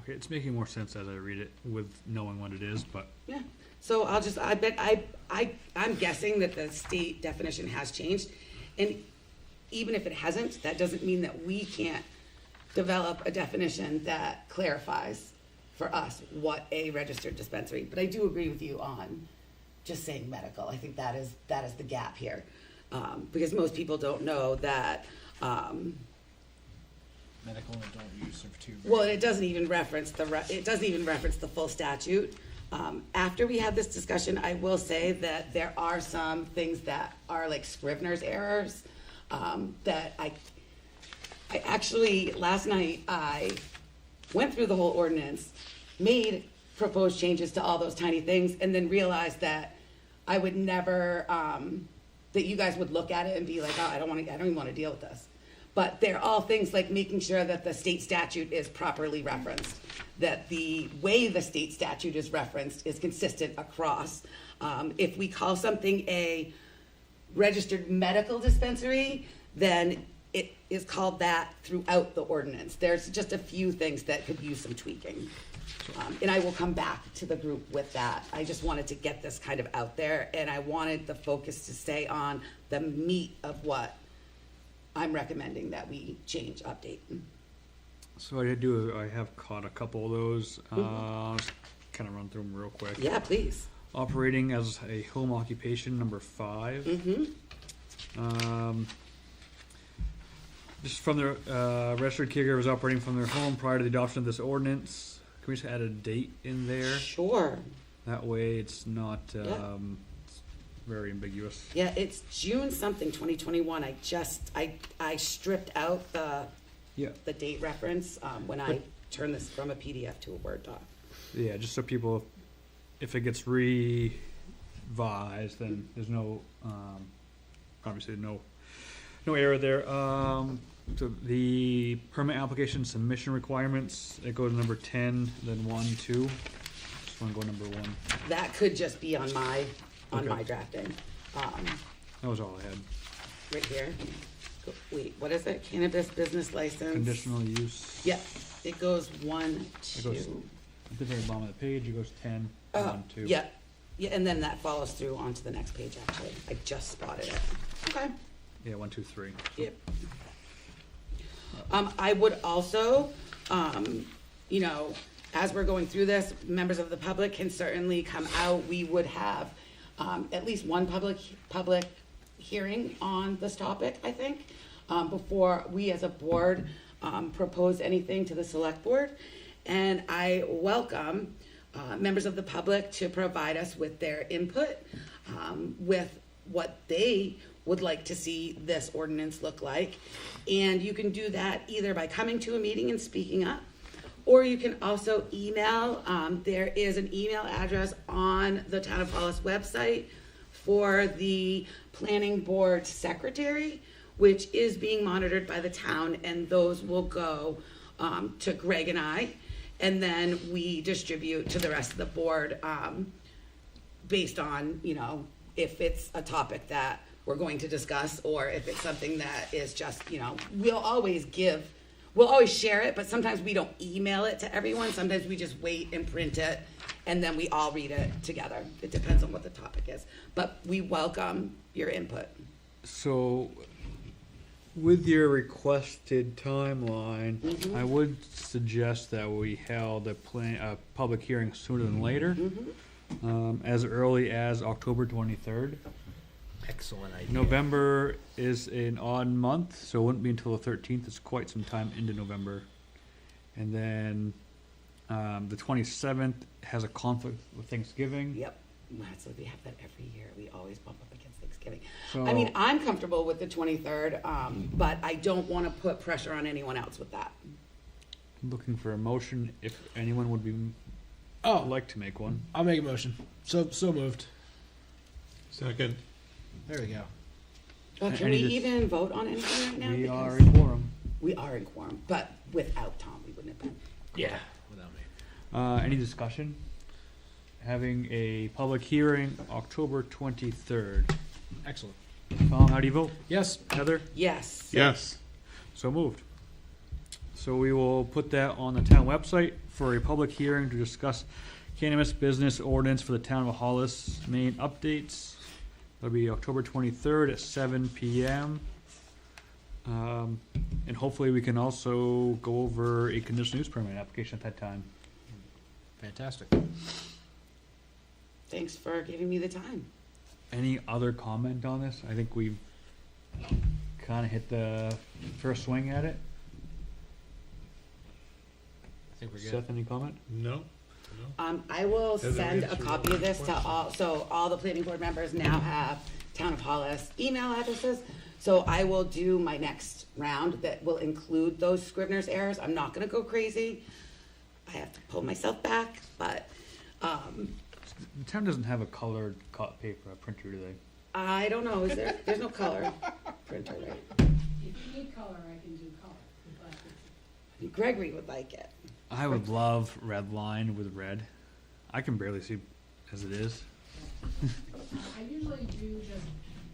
Okay, it's making more sense as I read it with knowing what it is, but Yeah, so I'm guessing that the state definition has changed. And even if it hasn't, that doesn't mean that we can't develop a definition that clarifies for us what a registered dispensary. But I do agree with you on just saying medical. I think that is the gap here. Because most people don't know that, Medical and adult use are two. well, it doesn't even reference the full statute. After we had this discussion, I will say that there are some things that are like Scrivener's errors, that I actually, last night, I went through the whole ordinance, made proposed changes to all those tiny things, and then realized that I would never, that you guys would look at it and be like, oh, I don't even want to deal with this. But they're all things like making sure that the state statute is properly referenced, that the way the state statute is referenced is consistent across. If we call something a registered medical dispensary, then it is called that throughout the ordinance. There's just a few things that could use some tweaking. And I will come back to the group with that. I just wanted to get this kind of out there, and I wanted the focus to stay on the meat of what I'm recommending that we change, update. so I have caught a couple of those. I'll just kind of run through them real quick. Yeah, please. Operating as a home occupation, number 5. Just from the registered caregivers operating from their home prior to the adoption of this ordinance. Can we just add a date in there? Sure. That way it's not it's very ambiguous. Yeah, it's June something, 2021. I stripped out Yeah. the date reference when I turned this from a PDF to a Word doc. Yeah, just so people, if it gets revised, then there's no, obviously no error there. So the permit application submission requirements, it goes to number 10, then 1, 2. Just want to go number 1. That could just be on my Okay. drafting. That was all I had. right here. Wait, what is it? Cannabis business license? Conditional use. Yeah, it goes 1, It goes 2. At the very bottom of the page, it goes 10, Oh, 1, 2. yeah, yeah, and then that follows through onto the next page, actually. I just spotted it. Okay. Yeah, 1, 2, 3. Yep. I would also, you know, as we're going through this, members of the public can certainly come out. We would have at least one public hearing on this topic, I think, before we as a board propose anything to the select board. And I welcome members of the public to provide us with their input, with what they would like to see this ordinance look like. And you can do that either by coming to a meeting and speaking up, or you can also email. There is an email address on the Town of Hollis website for the planning board secretary, which is being monitored by the town, and those will go to Greg and I, and then we distribute to the rest of the board based on, you know, if it's a topic that we're going to discuss, or if it's something that is just, you know, we'll always share it, but sometimes we don't email it to everyone. Sometimes we just wait and print it, and then we all read it together. It depends on what the topic is. But we welcome your input. So, with your requested timeline, I would suggest that we held a public hearing sooner than later, as early as October 23rd. Excellent idea. November is an odd month, so it wouldn't be until the 13th. It's quite some time into November. And then the 27th has a conflict with Thanksgiving. Yep. So we have that every year. We always bump up against Thanksgiving. So, I mean, I'm comfortable with the 23rd, but I don't want to put pressure on anyone else with that. looking for a motion if anyone would be Oh, like to make one. I'll make a motion. So moved. Second. There we go. Well, can Any we dis- even vote on anything right now? We Because are in quorum. we are in quorum, but without Tom, we wouldn't have been. Yeah. Without me. Any discussion? Having a public hearing October 23rd. Excellent. Tom, how do you vote? Yes. Heather? Yes. Yes. So moved. So we will put that on the town website for a public hearing to discuss cannabis business ordinance for the town of Hollis, Maine updates. That'll be October 23rd at 7 p.m. And hopefully we can also go over a conditional use permit application at that time. Fantastic. Thanks for giving me the time. Any other comment on this? I think we've kind of hit the first swing at it. I think we're good. Seth, any comment? No? I will Heather send a answered copy of this to question. all, so all the planning board members now have Town of Hollis email addresses. So I will do my next round that will include those Scrivener's errors. I'm not gonna go crazy. I have to pull myself back, but, The town doesn't have a colored paper, a printer, do they? I don't know, is there, there's no color printer, right? If you need color, I can do color, but Gregory would like it. I would love red line with red. I can barely see as it is. I usually do just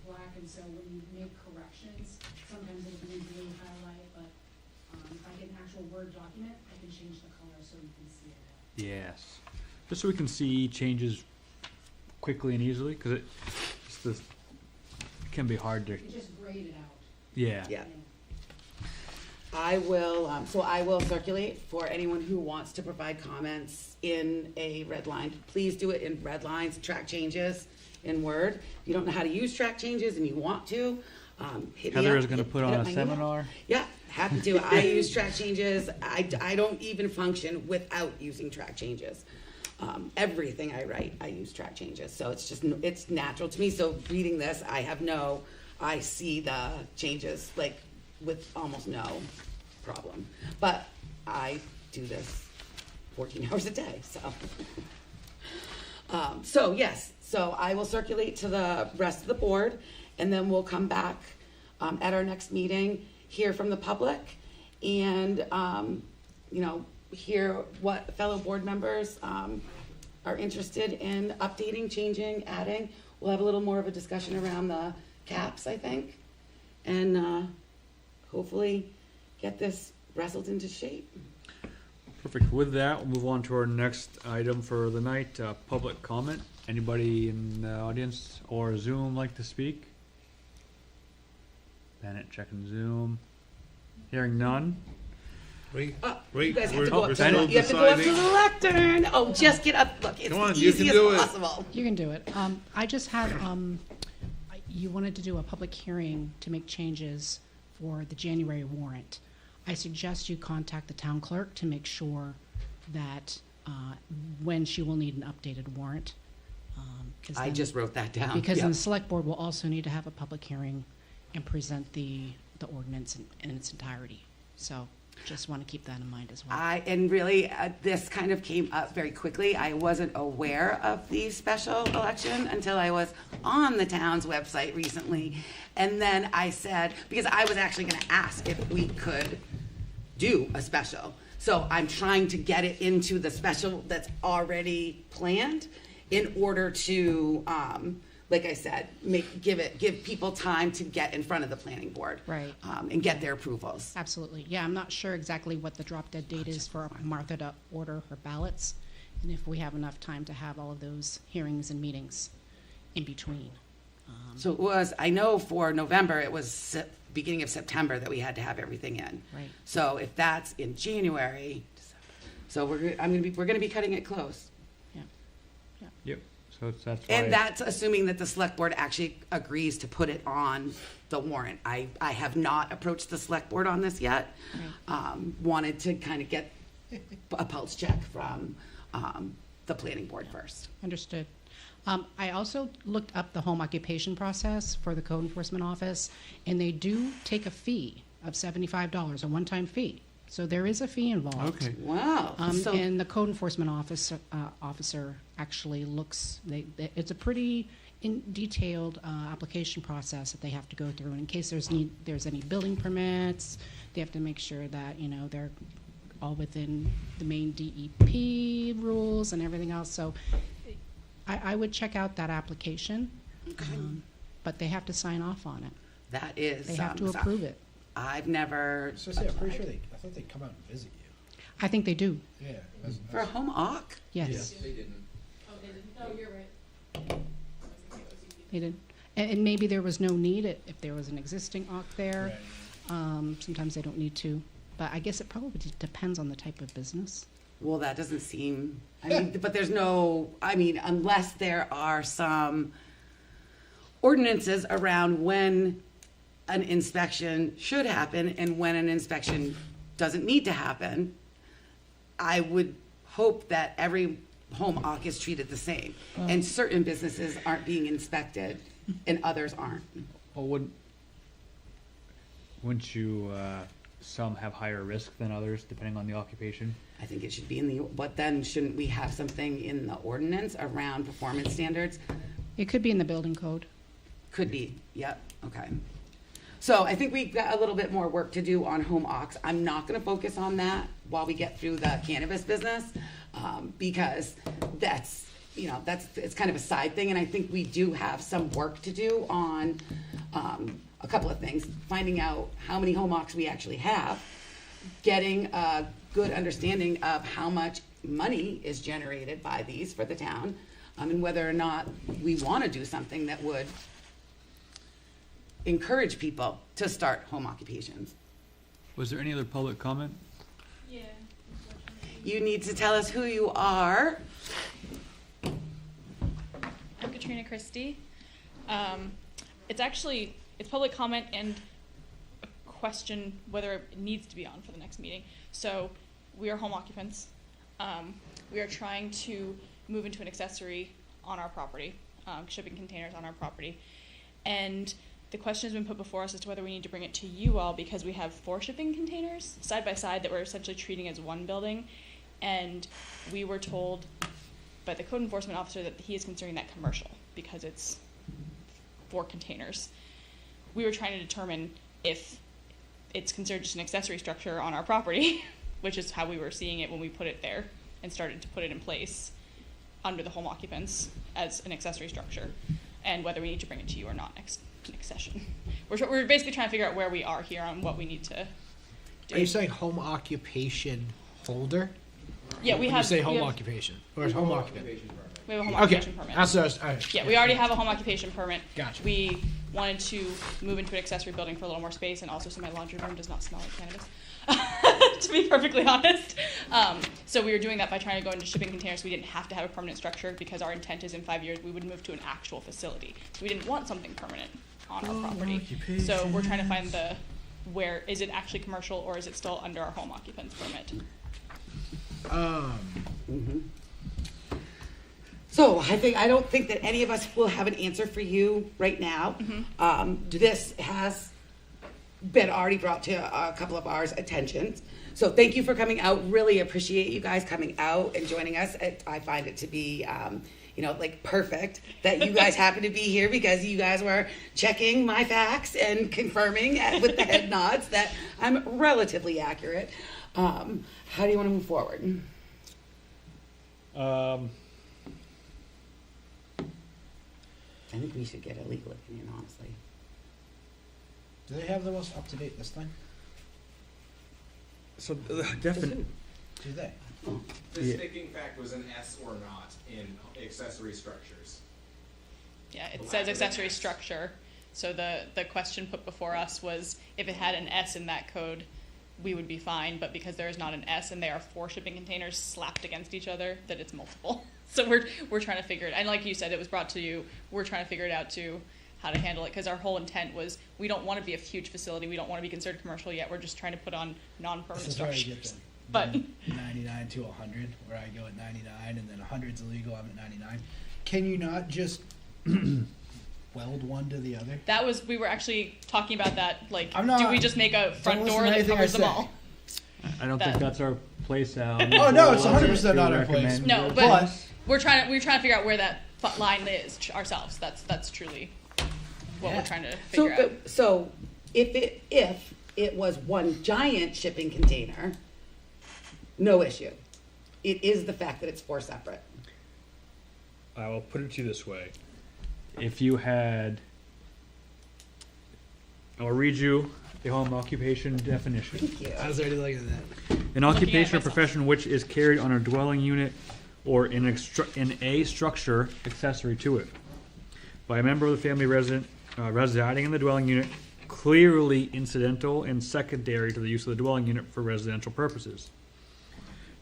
black, and so when you make corrections, sometimes it'll be blue highlight, but if I get an actual Word document, I can change the color so you can see it. Yes. Just so we can see changes quickly and easily, because it can be hard to, It just grayed it out. yeah. Yeah. I will, so I will circulate for anyone who wants to provide comments in a red line. Please do it in red lines, track changes in Word. If you don't know how to use track changes and you want to, hit me Heather up, is gonna hit- put hit on up a my email. seminar. Yeah, happy to. I use track changes. I don't even function without using track changes. Everything I write, I use track changes. So it's just, it's natural to me. So reading this, I see the changes like with almost no problem. But I do this 14 hours a day, so. So yes, so I will circulate to the rest of the board, and then we'll come back at our next meeting, hear from the public, and, you know, hear what fellow board members are interested in updating, changing, adding. We'll have a little more of a discussion around the caps, I think, and hopefully get this wrestled into shape. Perfect. With that, we'll move on to our next item for the night, public comment. Anybody in the audience or Zoom like to speak? Bennett checking Zoom. Hearing none. Wait, You guys have to go we're up to still the, you have to go up to deciding. the lectern. Oh, just get up. Look, it's Come on, the you can easiest do it. possible. You can do it. I just had, you wanted to do a public hearing to make changes for the January warrant. I suggest you contact the town clerk to make sure that when she will need an updated warrant. 'Cause I then- just wrote that down. Because Yep. then the select board will also need to have a public hearing and present the ordinance in its entirety. So just want to keep that in mind as well. And really, this kind of came up very quickly. I wasn't aware of the special election until I was on the town's website recently. And then I said, because I was actually going to ask if we could do a special. So I'm trying to get it into the special that's already planned in order to, like I said, give people time to get in front of the planning board. Right. And get their approvals. Absolutely. Yeah, I'm not sure exactly what the drop dead date is for Martha to order her ballots, and if we have enough time to have all of those hearings and meetings in between. So it was, I know for November, it was beginning of September that we had to have everything in. Right. So if that's in January, so we're gonna be cutting it close. Yeah. Yep. So that's why. And that's assuming that the select board actually agrees to put it on the warrant. I have not approached the select board on this yet. Wanted to kind of get a pulse check from the planning board first. Understood. I also looked up the home occupation process for the code enforcement office, and they do take a fee of $75, a one-time fee. So there is a fee involved. Okay. Wow. So And the code enforcement officer actually looks, it's a pretty detailed application process that they have to go through. And in case there's any building permits, they have to make sure that, they're all within the main DEP rules and everything else. So I would check out that application, but they have to sign off on it. that is. They have to approve it. I've never. So I'm pretty sure I thought they'd come out and visit you. I think they do, Yeah. For a home occ? yes. Oh, they didn't, oh, you're right. They did. And maybe there was no need if there was an existing OC there. Sometimes they don't need to. But I guess it probably depends on the type of business. Well, that doesn't seem, but there's no, unless there are some ordinances around when an inspection should happen and when an inspection doesn't need to happen, I would hope that every home occ is treated the same. And certain businesses aren't being inspected and others aren't. Well, wouldn't you, some have higher risk than others, depending on the occupation? I think it should be but then shouldn't we have something in the ordinance around performance standards? It could be in the building code. Could be, yep, okay. So I think we've got a little bit more work to do on home occs. I'm not gonna focus on that while we get through the cannabis business, because it's kind of a side thing, and I think we do have some work to do on, a couple of things. Finding out how many home occs we actually have, getting a good understanding of how much money is generated by these for the town, and whether or not we wanna do something that would encourage people to start home occupations. Was there any other public comment? Yeah. You need to tell us who you are. I'm Katrina Christie. It's public comment and a question whether it needs to be on for the next meeting. So we are home occupants. We are trying to move into an accessory on our property, shipping containers on our property. And the question has been put before us as to whether we need to bring it to you all because we have 4 shipping containers side by side that we're essentially treating as one building. And we were told by the code enforcement officer that he is considering that commercial because it's 4 containers. We were trying to determine if it's considered just an accessory structure on our property, which is how we were seeing it when we put it there and started to put it in place under the home occupants as an accessory structure, and whether we need to bring it to you or not next. an accession. We're basically trying to figure out where we are here on what we need to do. Are you saying home occupation holder? Yeah, we When have. you say we home have- occupation or is home occupant? We have a home Okay, occupation permit. that's what I was, all right. Yeah, we already have a home occupation permit. Gotcha. We wanted to move into an accessory building for a little more space, and also so my laundry room does not smell like cannabis. To be perfectly honest. So we were doing that by trying to go into shipping containers. We didn't have to have a permanent structure because our intent is in 5 years we would move to an actual facility. So we didn't want something permanent on our property. So we're trying to find where is it actually commercial or is it still under our home occupants permit? So I don't think that any of us will have an answer for you right now. This has been already brought to a couple of ours' attentions. So thank you for coming out. Really appreciate you guys coming out and joining us. I find it to be, like perfect that you guys happen to be here because you guys were checking my facts and confirming with the head nods that I'm relatively accurate. How do you want to move forward? I think we should get a legal opinion, honestly. Do they have the most up to date this time? So definitely. Do they? The Yeah. sticking fact was an S or not in accessory structures. Yeah, it Well, says after the accessory S. structure. So the question put before us was if it had an S in that code, we would be fine. But because there is not an S and there are 4 shipping containers slapped against each other, that it's multiple. So we're trying to figure it. And like you said, it was brought to you. We're trying to figure it out too, how to handle it. Because our whole intent was we don't want to be a huge facility. We don't want to be considered commercial yet. We're just trying to put on non-permanent This is where I get structures. the But 99 to 100, where I go at 99 and then 100's illegal, I'm at 99. Can you not just weld one to the other? that was we were actually talking about that. Like, I'm not- do we just make a front listen door to that anything I covers them say. all? I don't think That- that's our place, Al. Oh, no, it's 100% not our To place. recommend No, yours. but we're trying to figure out where that line is ourselves. That's truly what Yeah. we're trying to figure out. So if it was one giant shipping container, no issue. It is the fact that it's 4 separate. I will put it to you this way. If you had, I'll read you the home occupation definition. Thank you. I was already looking at that. An occupation or myself. profession which is carried on a dwelling unit or in a structure accessory to it by a member of the family residing in the dwelling unit, clearly incidental and secondary to the use of the dwelling unit for residential purposes.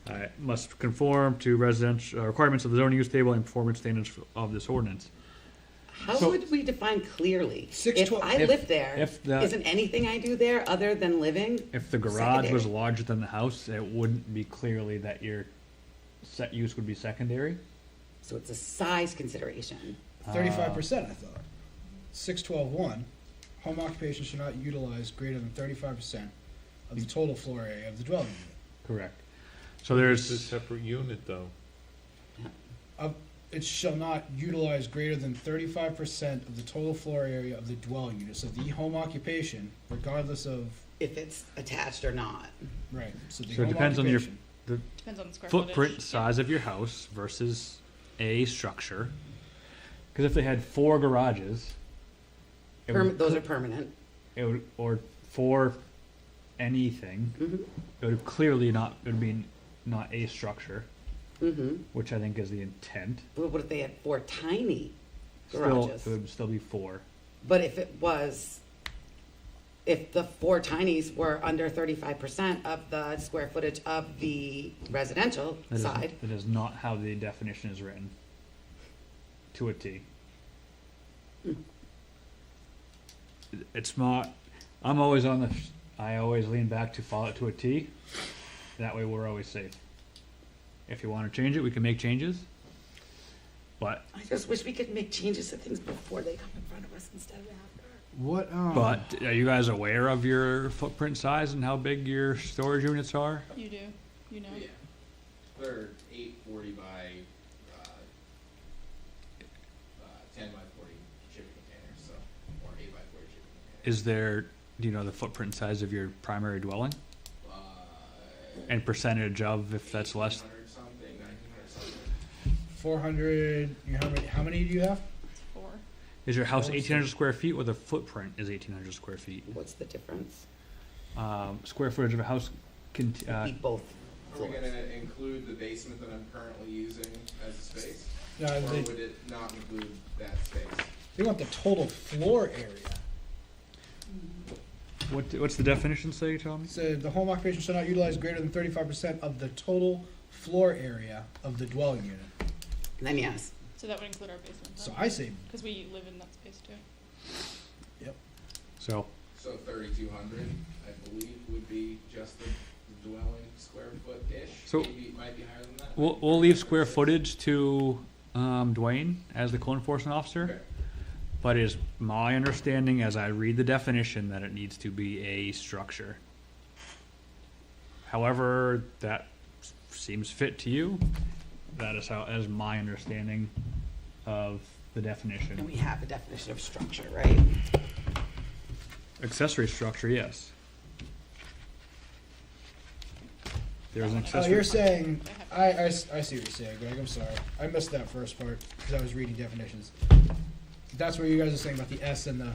It must conform to residential requirements of the zoning use table and performance standards of this ordinance. How So- would we define clearly? Six If twelve- I if- live there, if the- isn't anything I do there other than living? If the garage was Secondary. larger than the house, it wouldn't be clearly that your set use would be secondary. So it's a size consideration. 35%, I thought. 612.1, home occupation should not utilize greater than 35% of the total floor area of the dwelling unit. Correct. So It's a there's, separate unit, though. It shall not utilize greater than 35% of the total floor area of the dwelling unit. So the home occupation, regardless of, If it's attached or not. right, so the So it home depends on your- occupation. Depends on the square footprint footage. size of your house versus a structure. Because if they had 4 garages, it would Those cl- are permanent. it would, or 4 anything, Mhm. it would clearly not, it would be not a structure, Mm-hmm. which I think is the intent. But what if they had 4 tiny Still, garages? it would still be 4. But if the 4 tinies were under 35% of the square footage of the residential That is, side, that is not how the definition is written. To a T. It's not, I'm always I always lean back to follow it to a T. That way we're always safe. If you want to change it, we can make changes. But, I just wish we could make changes to things before they come in front of us instead of after. What, but are you guys aware of your footprint size and how big your storage units are? You do. You know. Yeah. They're 840 by 10 by 40 shipping containers, so, or 8 by 40 shipping containers. Is there, do you know the footprint size of your primary dwelling? And percentage of if that's less? 1800 something, 1900 something. 400, how many do you have? 4. Is your house 1,800 square feet or the footprint is 1,800 square feet? What's the difference? Square footage of a house can, Be both Are we floors. gonna include the basement that I'm currently using as a space? No, Or they, would it not include that space? they want the total floor area. what's the definition say, Tommy? So the home occupation shall not utilize greater than 35% of the total floor area of the dwelling unit. Then yes. So that would include our basement, So I say, because we live in that space too. So, So 3,200, I believe, would be just the dwelling square foot-ish. So- Maybe, it might be higher than that. we'll leave square footage to Dwayne as the code enforcement officer. Okay. But it is my understanding, as I read the definition, that it needs to be a structure. However, that seems fit to you. That is my understanding of the And definition. we have a definition of structure, right? Accessory structure, yes. There's an oh, accessory. you're saying, I see what you're saying, Greg, I'm sorry. I missed that first part, because I was reading definitions. That's what you guys are saying about the S and the,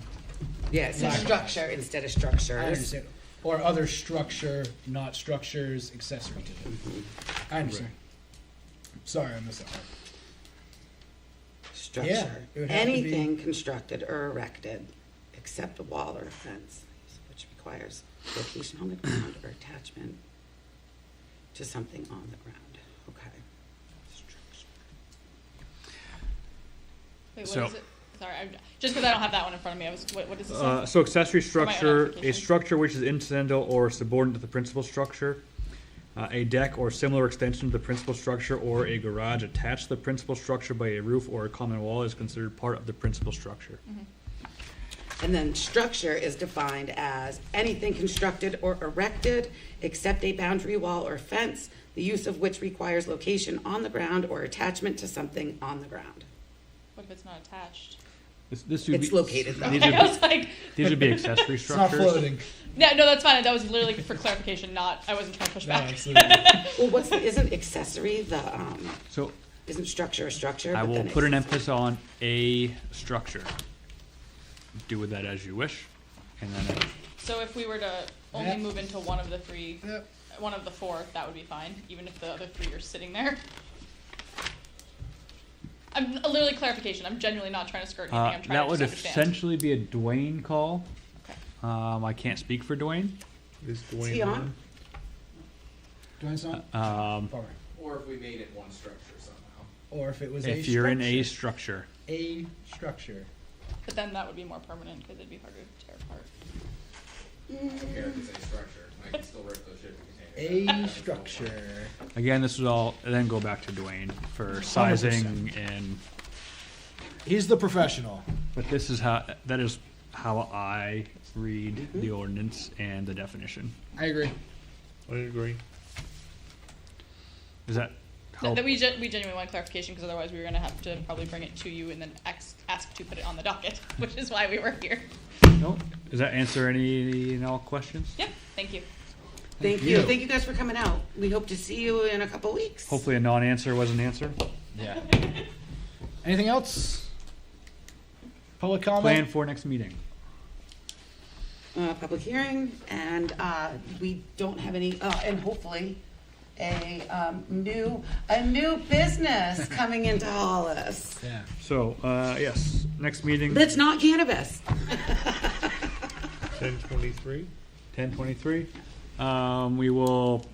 Yeah, it says Black. structure instead of I structures. understand. Or other structure, not structures, accessory to it. I understand. Sorry, I missed that part. Structure. it would have to be- Anything constructed or erected except a wall or a fence, which requires location on the ground or attachment to something on the ground. Okay. Structure. Wait, what So- is it? Sorry, just because I don't have that one in front of me, what does this say? So accessory For my own structure, a application. structure which is incidental or subordinate to the principal structure, a deck or similar extension of the principal structure, or a garage attached to the principal structure by a roof or a common wall is considered part of the principal structure. And then structure is defined as anything constructed or erected except a boundary wall or fence, the use of which requires location on the ground or attachment to something on the ground. What if it's not attached? This would It's be- located though. These I would, was like, these would be accessory It's not structures. floating. no, that's fine. That was literally for clarification, not, I wasn't trying to push No, back. absolutely. Well, isn't accessory So isn't structure a structure? I but will then put an accessory- emphasis on a structure. Do with that as you wish. And then So if we were to only Yeah. move into one of the three, Yep. one of the four, that would be fine, even if the other three are sitting there. I'm literally clarification. I'm genuinely not trying to skirt anything. I'm trying that to would just understand. essentially be a Dwayne call. Okay. I can't speak for Dwayne. Is he Dwayne on? on? Do I sound? Bummer. Or if we made it one structure somehow. Or if it was If a you're in a structure. structure. A structure. But then that would be more permanent because it'd be harder to tear apart. I don't care if it's a structure. I can still rip those shipping containers. A structure. Again, this is all, and then go back to Dwayne for sizing and, He's the professional. but this is that is how I read the ordinance and the definition. I agree. I agree. Does that No, help? that we genuinely want clarification because otherwise we were going to have to probably bring it to you and then ask to put it on the docket, which is why we were here. No? Does that answer any and all questions? Yep, thank you. Thank you. Thank you guys for coming out. We hope to see you in a couple weeks. Hopefully a non-answer was an answer. Yeah. Anything else? Public comment? Plan for next meeting. Public hearing, and we don't have any, and hopefully a new business coming into Hollis. Yeah. So, yes, next meeting, That's not cannabis. 10:23? 10:23. We will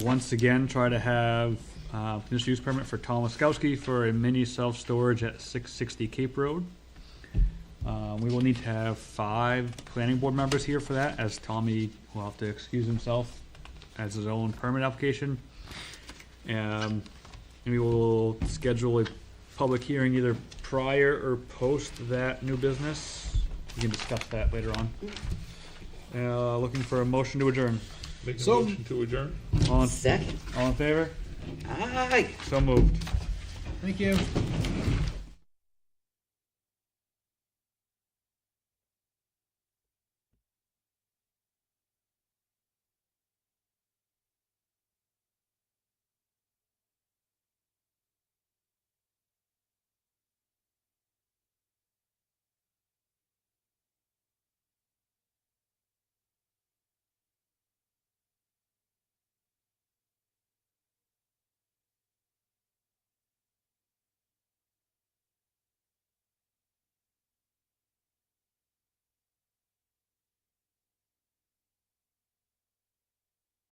once again try to have conditional use permit for Tom Laskowski for a mini self-storage at 660 Cape Road. We will need to have 5 planning board members here for that, as Tommy will have to excuse himself as his own permit application. And we will schedule a public hearing either prior or post that new business. We can discuss that later on. Looking for a motion to adjourn. Make a So- motion to adjourn? All in Second. favor? Aye. So moved. Thank you.